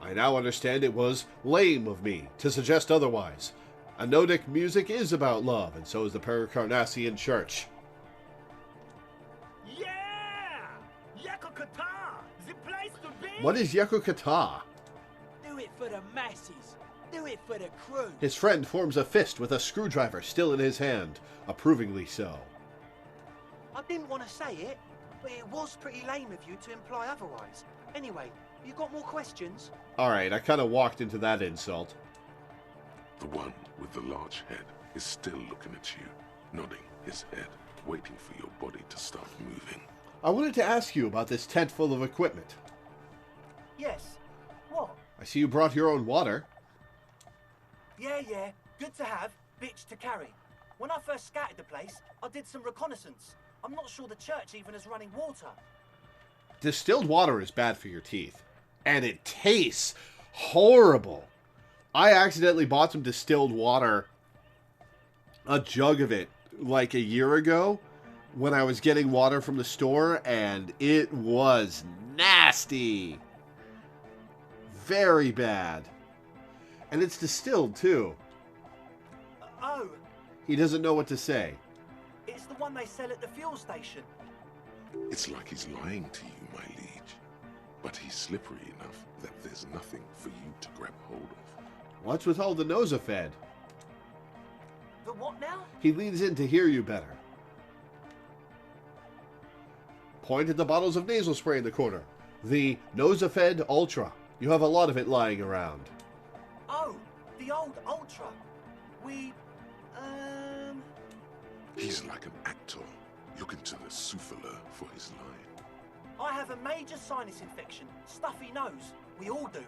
S1: I now understand it was lame of me to suggest otherwise. Anodic music is about love, and so is the Pericarnassian Church.
S8: Yeah! Yakokata! The place to be!
S1: What is Yakokata?
S12: Do it for the masses. Do it for the crew.
S1: His friend forms a fist with a screwdriver still in his hand, approvingly so.
S11: I didn't want to say it, but it was pretty lame of you to imply otherwise. Anyway, you got more questions?
S1: Alright, I kind of walked into that insult.
S2: The one with the large head is still looking at you, nodding his head, waiting for your body to start moving.
S1: I wanted to ask you about this tent full of equipment.
S11: Yes. What?
S1: I see you brought your own water.
S11: Yeah. Good to have, bitch to carry. When I first scouted the place, I did some reconnaissance. I'm not sure the church even is running water.
S1: Distilled water is bad for your teeth. And it tastes horrible. I accidentally bought some distilled water, a jug of it, like a year ago when I was getting water from the store, and it was nasty. Very bad. And it's distilled, too.
S11: Oh,
S1: He doesn't know what to say.
S11: it's the one they sell at the fuel station.
S2: It's like he's lying to you, my liege. But he's slippery enough that there's nothing for you to grab hold of.
S1: What's with all the Nosafed?
S11: The what now?
S1: He leans in to hear you better. Point at the bottles of nasal spray in the corner. The Nosafed Ultra. You have a lot of it lying around.
S11: Oh, the old Ultra.
S2: He's like an actor, looking to the souffleur for his line.
S11: I have a major sinus infection. Stuffy nose. We all do.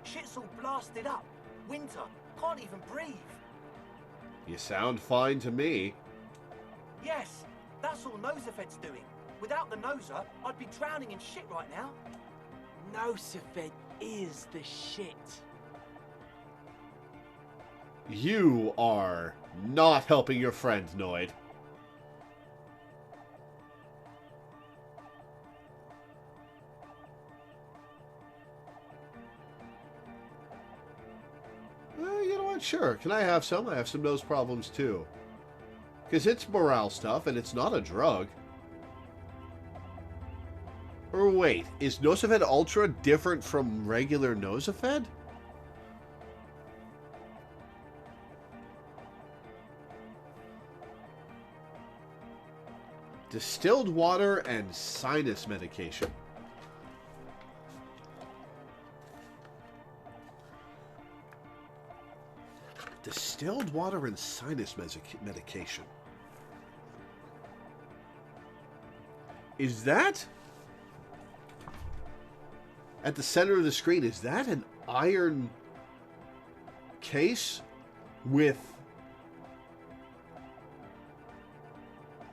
S11: Shit's all blasted up. Winter. Can't even breathe.
S1: You sound fine to me.
S11: Yes, that's all Nosafed's doing. Without the Noser, I'd be drowning in shit right now.
S12: Nosafed is the shit.
S1: You are not helping your friend, Noid. You know what? Sure. Can I have some? I have some nose problems too. Because it's morale stuff and it's not a drug. Or wait, is Nosafed Ultra different from regular Nosafed? Distilled water and sinus medication. Distilled water and sinus medication. Is that... At the center of the screen, is that an iron case with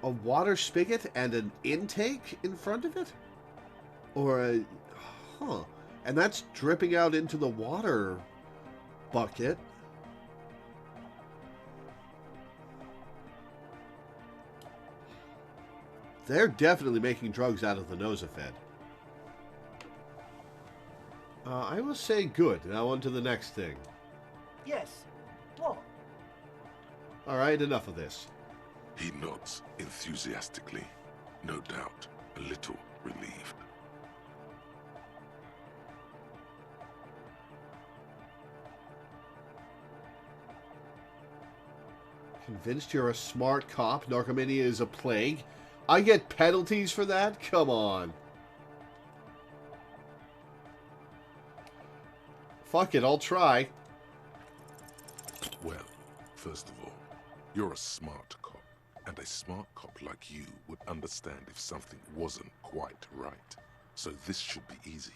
S1: a water spigot and an intake in front of it? Or a... Huh. And that's dripping out into the water bucket. They're definitely making drugs out of the Nosafed. I will say good. Now on to the next thing.
S11: Yes. What?
S1: All right, enough of this.
S2: He nods enthusiastically, no doubt a little relieved.
S1: Convinced you're a smart cop, narcomania is a plague? I get penalties for that? Come on. Fuck it, I'll try.
S2: Well, first of all, you're a smart cop, and a smart cop like you would understand if something wasn't quite right. So this should be easy.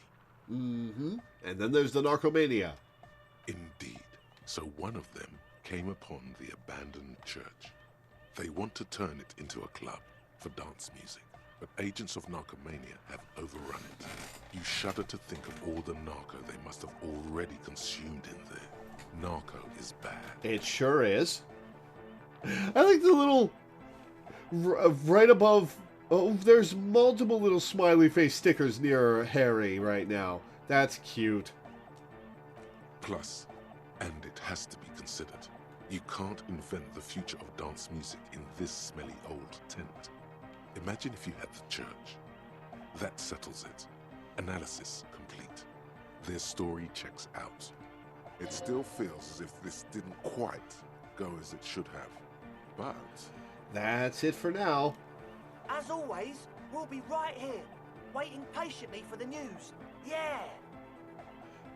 S1: Mm-hmm. And then there's the narcomania.
S2: Indeed. So one of them came upon the abandoned church. They want to turn it into a club for dance music, but agents of narcomania have overrun it. You shudder to think of all the narco they must have already consumed in there. Narco is bad.
S1: It sure is. I like the little... right above... Oh, there's multiple little smiley face stickers near Harry right now. That's cute.
S2: Plus, and it has to be considered, you can't invent the future of dance music in this smelly old tent. Imagine if you had the church. That settles it. Analysis complete. Their story checks out. It still feels as if this didn't quite go as it should have. But...
S1: that's it for now.
S11: As always, we'll be right here, waiting patiently for the news. Yeah!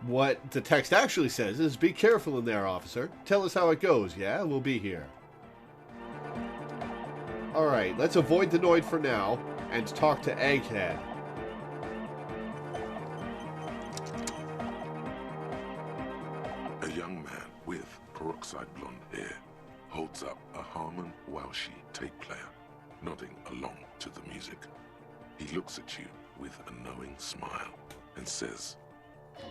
S1: What the text actually says is, be careful in there, officer. Tell us how it goes, yeah? We'll be here. Alright, let's avoid the Noid for now, and talk to Egghead.
S2: A young man with peroxide blonde hair holds up a Harman Welshi tape player, nodding along to the music. He looks at you with a knowing smile and says,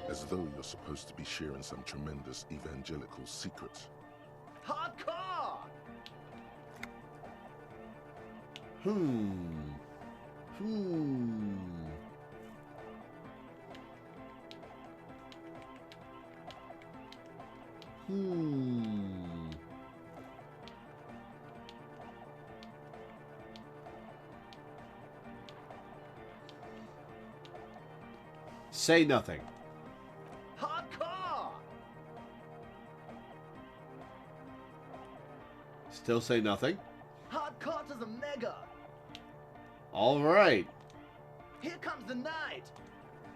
S2: as though you're supposed to be sharing some tremendous evangelical secret.
S8: Hardcore!
S1: Hmm. Say nothing.
S8: Hardcore!
S1: Still say nothing.
S8: Hardcore to the mega!
S1: All right.
S8: Here comes the night!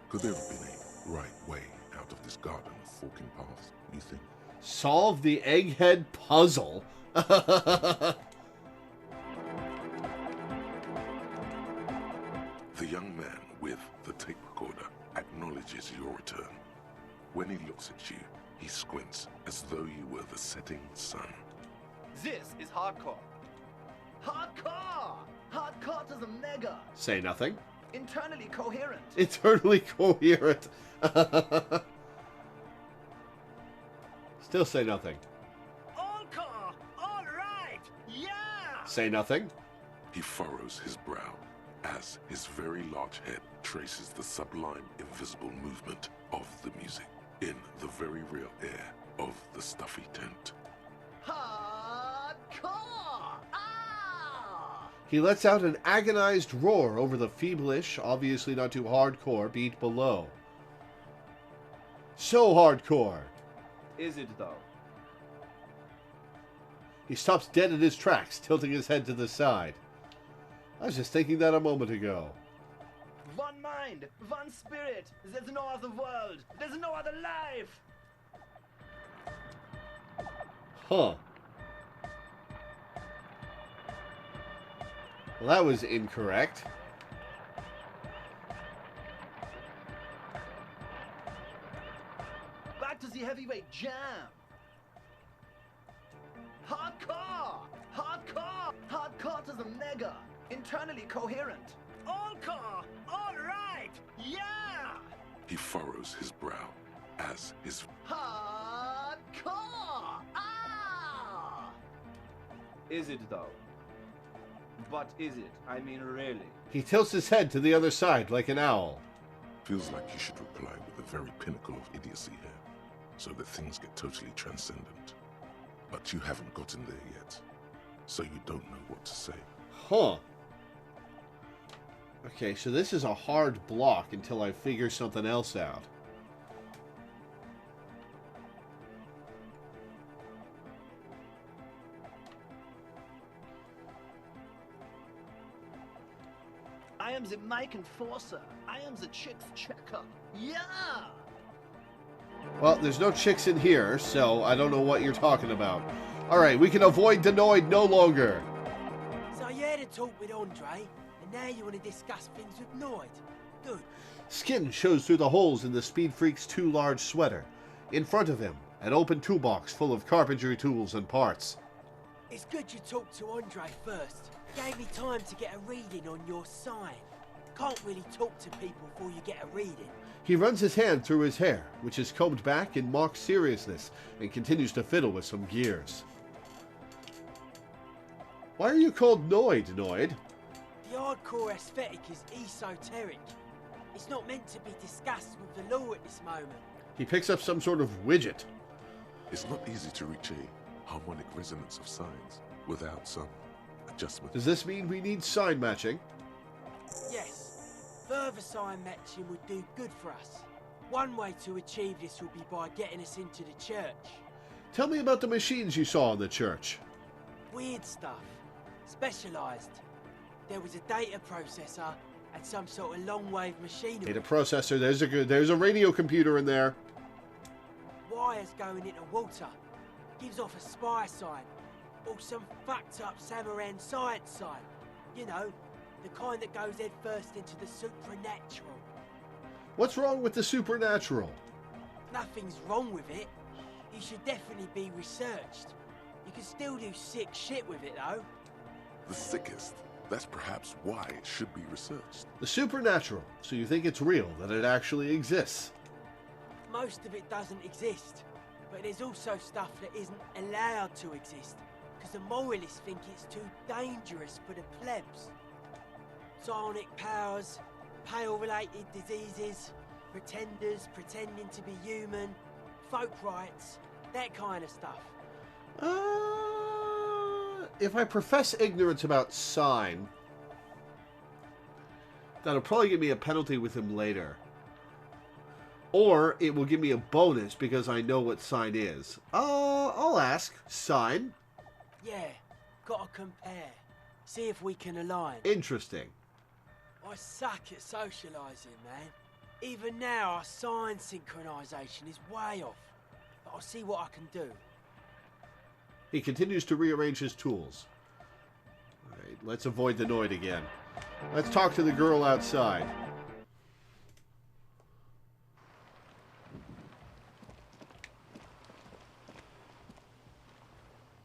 S2: Could there have been a right way out of this garden of forking paths, you think?
S1: Solve the Egghead puzzle?
S2: The young man with the tape recorder acknowledges your return. When he looks at you, he squints as though you were the setting sun.
S8: This is hardcore. Hardcore! Hardcore to the mega!
S1: Say nothing.
S8: Internally coherent.
S1: Internally coherent. Still say nothing.
S8: All car! All right! Yeah!
S1: Say nothing.
S2: He furrows his brow as his very large head traces the sublime invisible movement of the music in the very real air of the stuffy tent.
S8: Hardcore! Ah!
S1: He lets out an agonized roar over the feeblish, obviously not too hardcore beat below. So hardcore.
S13: Is it though?
S1: He stops dead in his tracks, tilting his head to the side. I was just thinking that a moment ago.
S8: One mind, one spirit. There's no other world. There's no other life.
S1: Huh. Well, that was incorrect.
S8: Back to the heavyweight jam. Hardcore! Hardcore! Hardcore to the mega. Internally coherent. All car! All right! Yeah!
S2: He furrows his brow as his
S8: Hardcore! Ah!
S13: Is it though? But is it? I mean, really?
S1: He tilts his head to the other side like an owl.
S2: feels like you should reply with the very pinnacle of idiocy here. so that things get totally transcendent. But you haven't gotten there yet, so you don't know what to say.
S1: Huh. Okay, so this is a hard block until I figure something else out.
S8: I am the mic enforcer. I am the chicks checker. Yeah!
S1: Well, there's no chicks in here, so I don't know what you're talking about. Alright, we can avoid Denoid no longer.
S12: So you had a talk with Andre, and now you want to discuss things with Noid. Good.
S1: Skin shows through the holes in the Speed Freak's too large sweater. In front of him, an open toolbox full of carpentry tools and parts.
S12: It's good you talked to Andre first. Gave me time to get a reading on your sign. Can't really talk to people before you get a reading.
S1: He runs his hand through his hair, which is combed back in mock seriousness, and continues to fiddle with some gears. Why are you called Noid, Noid?
S12: The hardcore aesthetic is esoteric. It's not meant to be discussed with the law at this moment.
S1: He picks up some sort of widget.
S2: It's not easy to reach a harmonic resonance of signs without some adjustment.
S1: Does this mean we need sign matching?
S12: Yes. Further sign matching would do good for us. One way to achieve this would be by getting us into the church.
S1: Tell me about the machines you saw in the church.
S12: Weird stuff. Specialised. There was a data processor and some sort of long-wave machinery.
S1: Data processor, there's a radio computer in there.
S12: Wires going into water. Gives off a spy sign. Or some fucked up Samaran science sign. You know, the kind that goes head first into the supernatural.
S1: What's wrong with the supernatural?
S12: Nothing's wrong with it. It should definitely be researched. You can still do sick shit with it, though.
S2: The sickest? That's perhaps why it should be researched.
S1: The supernatural. So you think it's real, that it actually exists?
S12: Most of it doesn't exist. But there's also stuff that isn't allowed to exist. Because the moralists think it's too dangerous for the plebs. Psionic powers, pale-related diseases, pretenders pretending to be human, folk rights, that kind of stuff.
S1: If I profess ignorance about sign, that'll probably give me a penalty with him later. Or it will give me a bonus because I know what sign is. I'll ask. Sign?
S12: Yeah, gotta compare. See if we can align.
S1: Interesting.
S12: I suck at socialising, man. Even now, our sign synchronisation is way off. But I'll see what I can do.
S1: He continues to rearrange his tools. Alright, let's avoid the Noid again. Let's talk to the girl outside.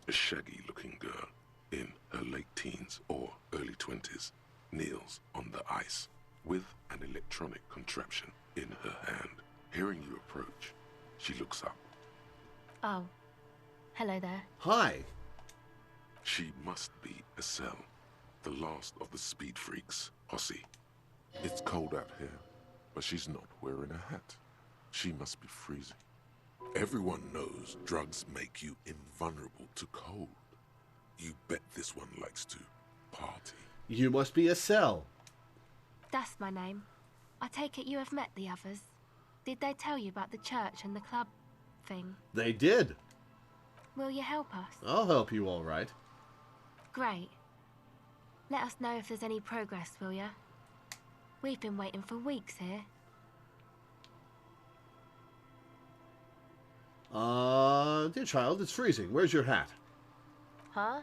S2: A shaggy-looking girl in her late teens or early 20s kneels on the ice with an electronic contraption in her hand. Hearing you approach, she looks up.
S14: Oh. Hello there.
S1: Hi.
S2: She must be Estelle, the last of the speed freaks, Hossie. It's cold out here, but she's not wearing a hat. She must be freezing. Everyone knows drugs make you invulnerable to cold. You bet this one likes to party.
S1: You must be Estelle.
S14: That's my name. I take it you have met the others. Did they tell you about the church and the club thing?
S1: They did.
S14: Will you help us?
S1: I'll help you all right.
S14: Great. Let us know if there's any progress, will ya? We've been waiting for weeks here.
S1: Dear child, it's freezing. Where's your hat?
S14: Huh?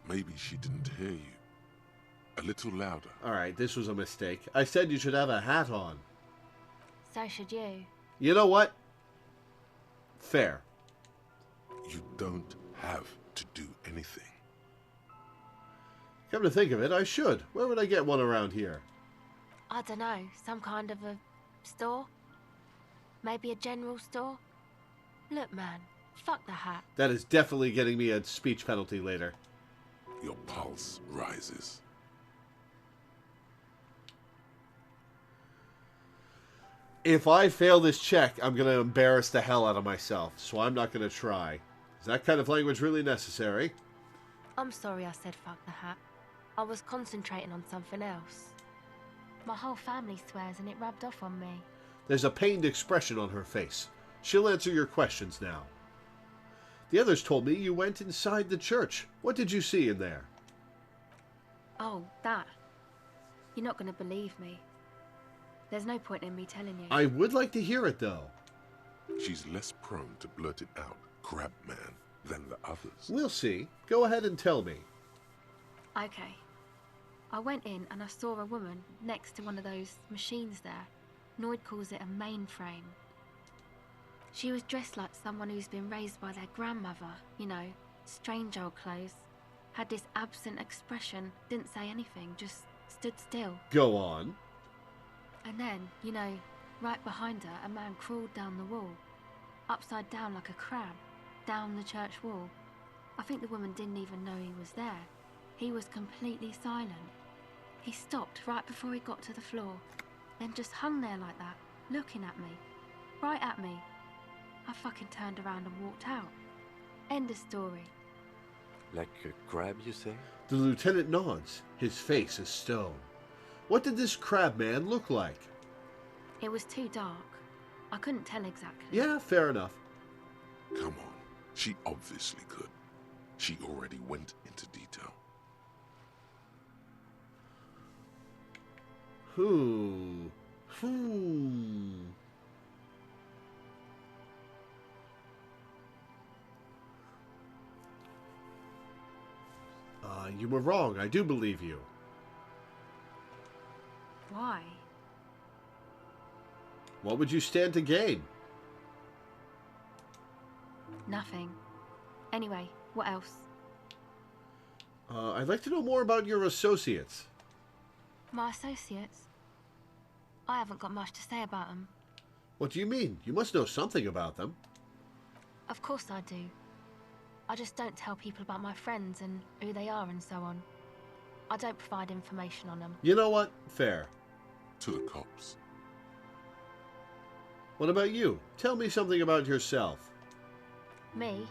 S2: Maybe she didn't hear you. A little louder.
S1: Alright, this was a mistake. I said you should have a hat on.
S14: So should you.
S1: You know what? Fair.
S2: You don't have to do anything.
S1: Come to think of it, I should. Where would I get one around here?
S14: I don't know. Some kind of a store? Maybe a general store? Look, man. Fuck the hat.
S1: That is definitely getting me a speech penalty later.
S2: Your pulse rises.
S1: If I fail this check, I'm going to embarrass the hell out of myself, so I'm not going to try. Is that kind of language really necessary?
S14: I'm sorry I said fuck the hat. I was concentrating on something else. My whole family swears and it rubbed off on me.
S1: There's a pained expression on her face. She'll answer your questions now. The others told me you went inside the church. What did you see in there?
S14: Oh, that. You're not going to believe me. There's no point in me telling you.
S1: I would like to hear it, though.
S2: She's less prone to blurt it out, Crab Man, than the others.
S1: We'll see. Go ahead and tell me.
S14: Okay. I went in and I saw a woman next to one of those machines there. Noid calls it a mainframe. She was dressed like someone who's been raised by their grandmother, you know, strange old clothes. Had this absent expression, didn't say anything, just stood still.
S1: Go on.
S14: And then, you know, right behind her, a man crawled down the wall. Upside down like a crab, down the church wall. I think the woman didn't even know he was there. He was completely silent. He stopped right before he got to the floor, then just hung there like that, looking at me. Right at me. I fucking turned around and walked out. End of story.
S5: Like a crab, you say?
S1: The lieutenant nods. His face is stone. What did this crab man look like?
S14: It was too dark. I couldn't tell exactly.
S1: Yeah, fair enough.
S2: Come on. She obviously could. She already went into detail.
S1: You were wrong. I do believe you.
S14: Why?
S1: What would you stand to gain?
S14: Nothing. Anyway, what else?
S1: I'd like to know more about your associates.
S14: My associates? I haven't got much to say about them.
S1: What do you mean? You must know something about them.
S14: Of course I do. I just don't tell people about my friends and who they are and so on. I don't provide information on them.
S1: You know what? Fair.
S2: To the cops.
S1: What about you? Tell me something about yourself.
S14: Me?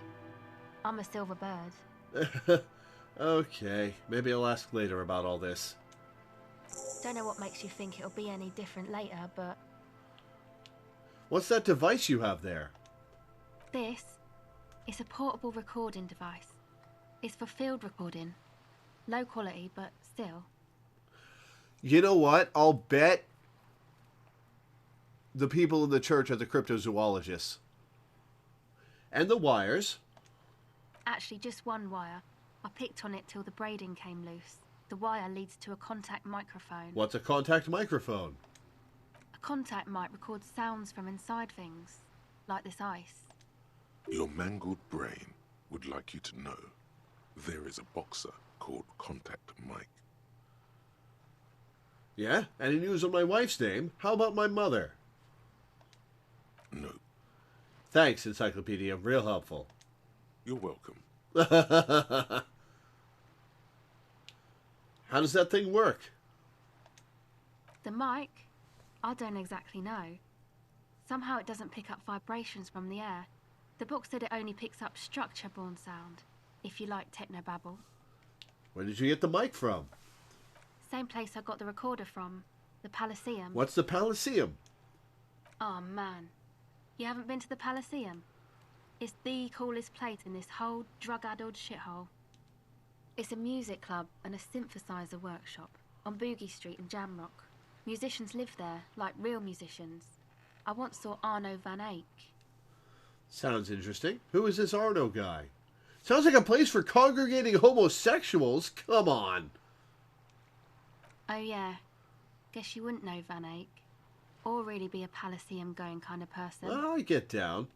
S14: I'm a silver bird.
S1: Okay, maybe I'll ask later about all this.
S14: Don't know what makes you think it'll be any different later, but...
S1: What's that device you have there?
S14: This? It's a portable recording device. It's for field recording. Low quality, but still.
S1: You know what? I'll bet the people in the church are the cryptozoologists. And the wires.
S14: Actually, just one wire. I picked on it till the braiding came loose. The wire leads to a contact microphone.
S1: What's a contact microphone?
S14: A contact mic records sounds from inside things, like this ice.
S2: Your mangled brain would like you to know there is a boxer called Contact Mike.
S1: Yeah? Any news on my wife's name? How about my mother?
S2: No.
S1: Thanks, Encyclopedia. Real helpful.
S2: You're welcome.
S1: How does that thing work?
S14: The mic? I don't exactly know. Somehow it doesn't pick up vibrations from the air. The book said it only picks up structure-borne sound, if you like technobabble.
S1: Where did you get the mic from?
S14: Same place I got the recorder from, the Palaceum.
S1: What's the Palaceum?
S14: Oh man, you haven't been to the Palaceum? It's the coolest place in this whole drug-addled shithole. It's a music club and a synthesizer workshop on Boogie Street in Jamrock. Musicians live there, like real musicians. I once saw Arno van Eyck.
S1: Sounds interesting. Who is this Arno guy? Sounds like a place for congregating homosexuals. Come on.
S14: Oh yeah, guess you wouldn't know Van Eyck. Or really be a Palaceum going kind of person.
S1: I get down.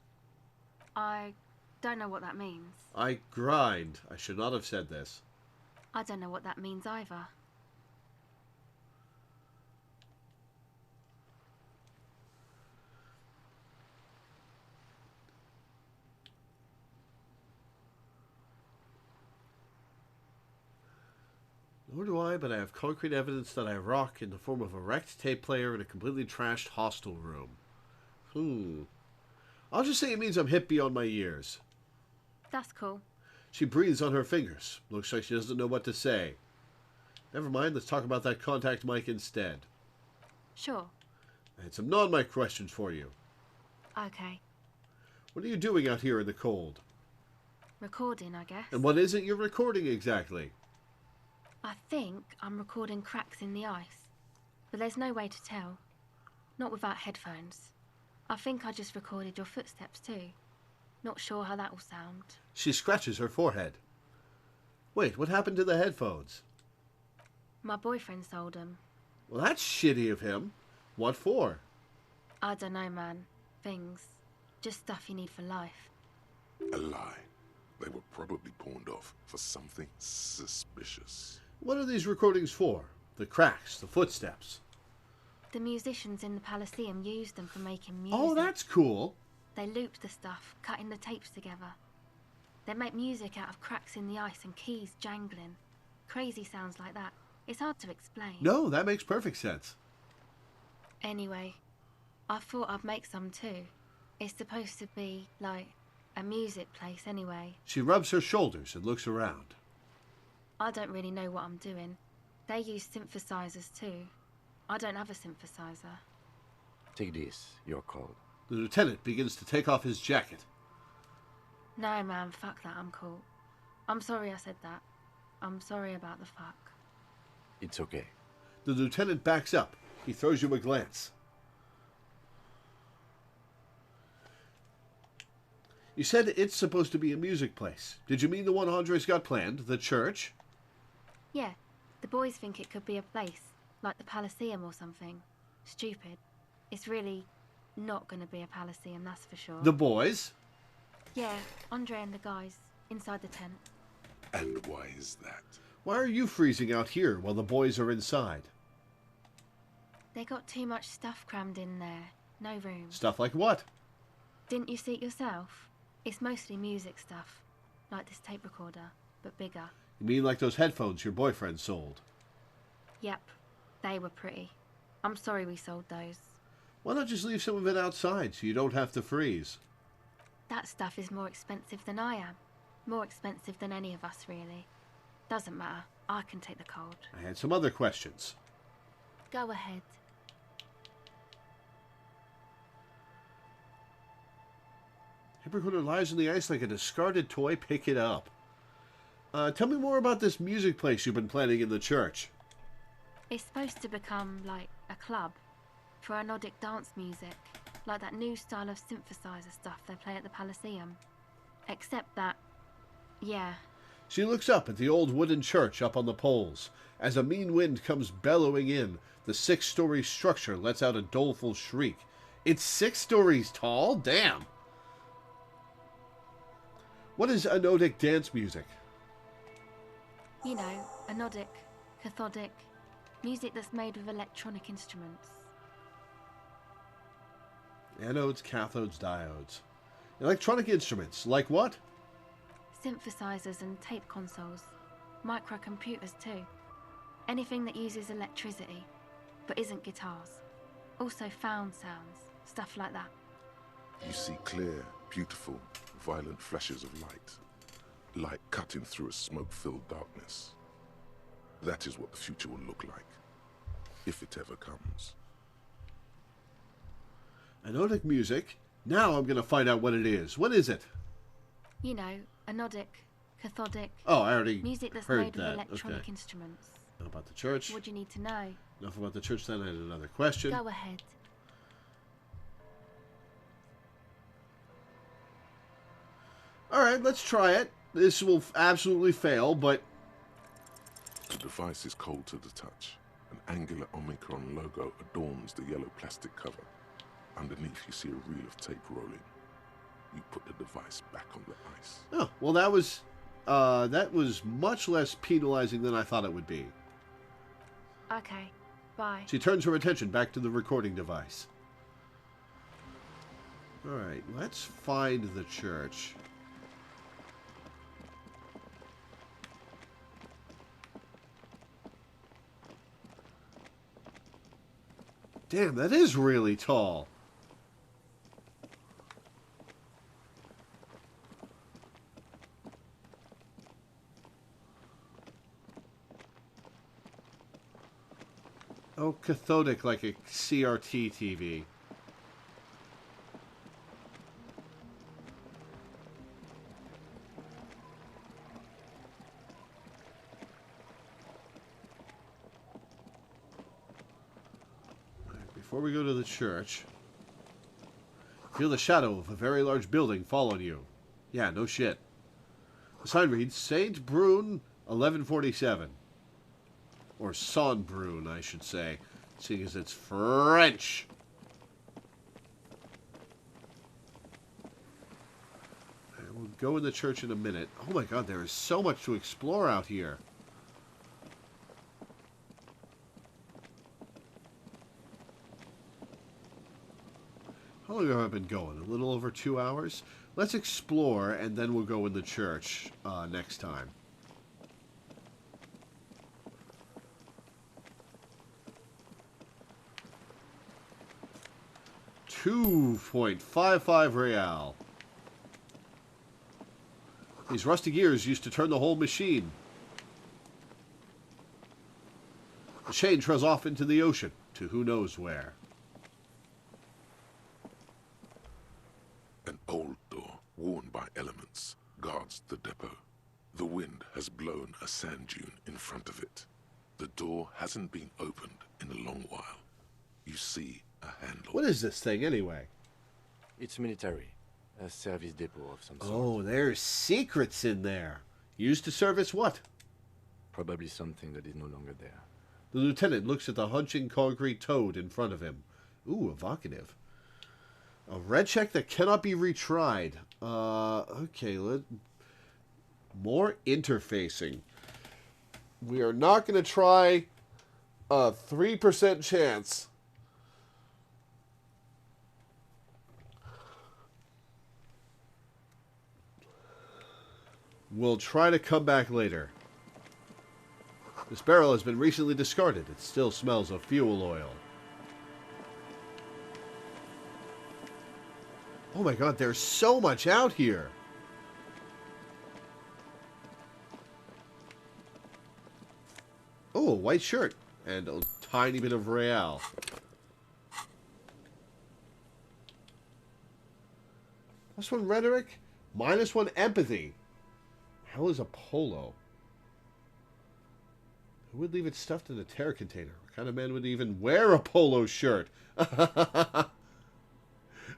S14: I don't know what that means.
S1: I grind. I should not have said this.
S14: I don't know what that means either.
S1: Nor do I, but I have concrete evidence that I rock in the form of a wrecked tape player in a completely trashed hostel room. I'll just say it means I'm hip beyond my years.
S14: That's cool.
S1: She breathes on her fingers. Looks like she doesn't know what to say. Never mind, let's talk about that contact mic instead.
S14: Sure.
S1: I had some non-mic questions for you.
S14: Okay.
S1: What are you doing out here in the cold?
S14: Recording, I guess.
S1: And what is it you're recording exactly?
S14: I think I'm recording cracks in the ice. But there's no way to tell. Not without headphones. I think I just recorded your footsteps too. Not sure how that will sound.
S1: She scratches her forehead. Wait, what happened to the headphones?
S14: My boyfriend sold them.
S1: Well, that's shitty of him. What for?
S14: I don't know, man. Things. Just stuff you need for life.
S2: A lie. They were probably pawned off for something suspicious.
S1: What are these recordings for? The cracks, the footsteps.
S14: The musicians in the Palaceum used them for making music.
S1: Oh, that's cool.
S14: They looped the stuff, cutting the tapes together. They make music out of cracks in the ice and keys jangling. Crazy sounds like that. It's hard to explain.
S1: No, that makes perfect sense.
S14: Anyway, I thought I'd make some too. It's supposed to be, like, a music place anyway.
S1: She rubs her shoulders and looks around.
S14: I don't really know what I'm doing. They use synthesizers too. I don't have a synthesizer.
S5: Take this. You're cold.
S1: The lieutenant begins to take off his jacket.
S14: No, man, fuck that. I'm cool. I'm sorry I said that. I'm sorry about the fuck.
S5: It's okay.
S1: The lieutenant backs up. He throws you a glance. You said it's supposed to be a music place. Did you mean the one Andres got planned? The church?
S14: Yeah, the boys think it could be a place, like the Palaceum or something. Stupid. It's really not going to be a Palaceum, that's for sure.
S1: The boys?
S14: Yeah, Andre and the guys, inside the tent.
S2: And why is that?
S1: Why are you freezing out here while the boys are inside?
S14: They got too much stuff crammed in there. No room.
S1: Stuff like what?
S14: Didn't you see it yourself? It's mostly music stuff. Like this tape recorder, but bigger.
S1: You mean like those headphones your boyfriend sold?
S14: Yep, they were pretty. I'm sorry we sold those.
S1: Why not just leave some of it outside so you don't have to freeze?
S14: That stuff is more expensive than I am. More expensive than any of us, really. Doesn't matter. I can take the cold.
S1: I had some other questions.
S14: Go ahead.
S1: Tape recorder lies on the ice like a discarded toy. Pick it up. Tell me more about this music place you've been planning in the church.
S14: It's supposed to become, like, a club for Nordic dance music, like that new style of synthesizer stuff they play at the Palaceum. Except that, yeah.
S1: She looks up at the old wooden church up on the poles. As a mean wind comes bellowing in, the 6-story structure lets out a doleful shriek. It's 6 stories tall? Damn! What is anodic dance music?
S14: You know, anodic, cathodic, music that's made with electronic instruments.
S1: Anodes, cathodes, diodes. Electronic instruments, like what?
S14: Synthesizers and tape consoles. Microcomputers too. Anything that uses electricity, but isn't guitars. Also found sounds, stuff like that.
S2: You see clear, beautiful, violent flashes of light. Light cutting through a smoke-filled darkness. That is what the future will look like, if it ever comes.
S1: Anodic music? Now I'm going to find out what it is. What is it?
S14: You know, anodic, cathodic.
S1: Oh, I already
S14: music that's
S1: heard
S14: made
S1: that.
S14: with electronic
S1: Okay.
S14: instruments.
S1: Now about the church.
S14: What do you need to know?
S1: Enough about the church, then I had another question.
S14: Go ahead.
S1: Alright, let's try it. This will absolutely fail, but...
S2: The device is cold to the touch. An angular Omicron logo adorns the yellow plastic cover. Underneath, you see a reel of tape rolling. You put the device back on the ice.
S1: Oh, well, that was much less penalizing than I thought it would be.
S14: Okay, bye.
S1: She turns her attention back to the recording device. Alright, let's find the church. Damn, that is really tall. No cathodic like a CRT TV. Before we go to the church, feel the shadow of a very large building fall on you. Yeah, no shit. The sign reads Saint Brune 1147. Or Saint Brune, I should say, seeing as it's French. And we'll go in the church in a minute. Oh my god, there is so much to explore out here. How long have I been going? A little over 2 hours? Let's explore, and then we'll go in the church next time. $2.55 real. These rusty gears used to turn the whole machine. The chain trails off into the ocean, to who knows where.
S2: An old door, worn by elements, guards the depot. The wind has blown a sand dune in front of it. The door hasn't been opened in a long while. You see a handle.
S1: What is this thing, anyway?
S5: It's military. A service depot of some sort.
S1: Oh, there's secrets in there. Used to service what?
S5: Probably something that is no longer there.
S1: The lieutenant looks at the hunching concrete toad in front of him. Ooh, evocative. A red check that cannot be retried. Okay, more interfacing. We are not going to try a 3% chance. We'll try to come back later. This barrel has been recently discarded. It still smells of fuel oil. Oh my god, there's so much out here. Oh, a white shirt and a tiny bit of real. +1 rhetoric, -1 empathy. How is a polo? Who would leave it stuffed in a tear container? What kind of man would even wear a polo shirt?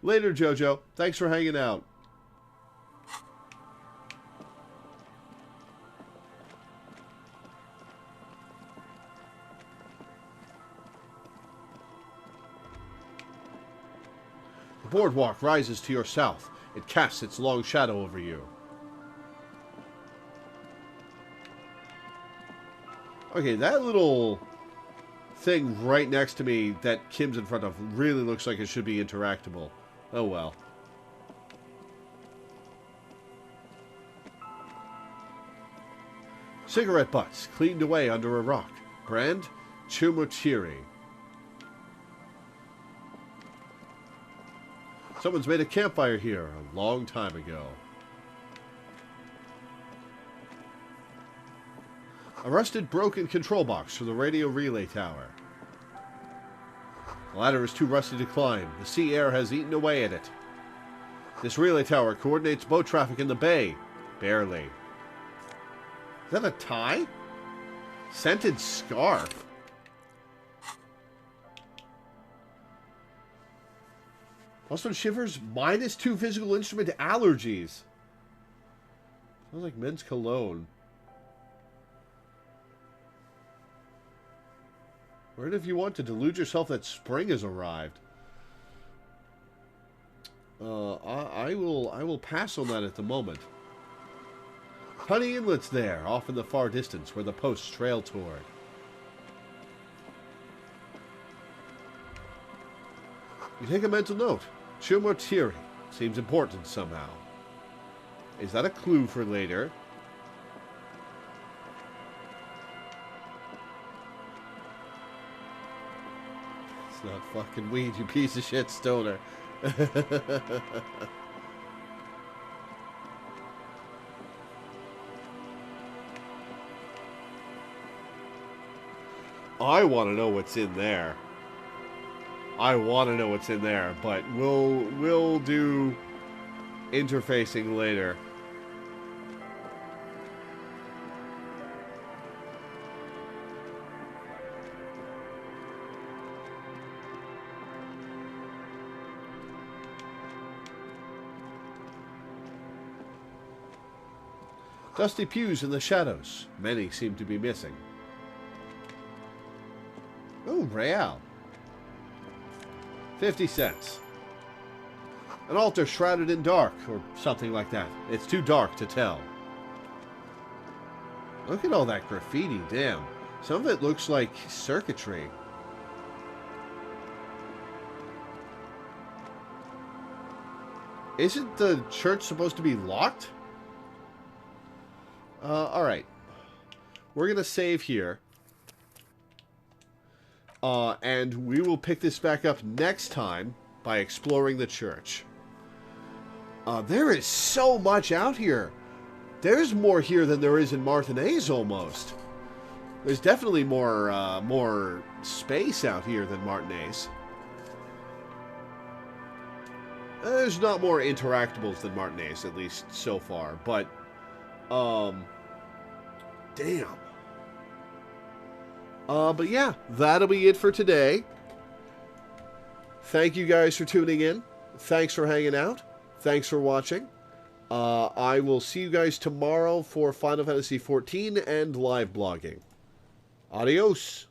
S1: Later, Jojo. Thanks for hanging out. The boardwalk rises to your south. It casts its long shadow over you. Okay, that little thing right next to me that Kim's in front of really looks like it should be interactable. Oh well. Cigarette butts cleaned away under a rock. Brand Chumotiri. Someone's made a campfire here a long time ago. A rusted, broken control box for the radio relay tower. The ladder is too rusty to climb. The sea air has eaten away at it. This relay tower coordinates boat traffic in the bay. Barely. Is that a tie? Scented scarf. +1 shivers, -2 physical instrument allergies. Sounds like men's cologne. Where if you want to delude yourself that spring has arrived? I will pass on that at the moment. Honey Inlet's there, off in the far distance, where the posts trail toward. You take a mental note. Chumotiri seems important somehow. Is that a clue for later? It's not fucking weed, you piece of shit stoner. I want to know what's in there. I want to know what's in there, but we'll do interfacing later. Dusty pews in the shadows. Many seem to be missing. Oh, real. 50 cents. An altar shrouded in dark, or something like that. It's too dark to tell. Look at all that graffiti, damn. Some of it looks like circuitry. Isn't the church supposed to be locked? Alright. We're going to save here. And we will pick this back up next time by exploring the church. There is so much out here. There's more here than there is in Martinez, almost. There's definitely more space out here than Martinez. There's not more interactables than Martinez, at least so far. But, damn. But yeah, that'll be it for today. Thank you guys for tuning in. Thanks for hanging out. Thanks for watching. I will see you guys tomorrow for Final Fantasy XIV and live blogging. Adios.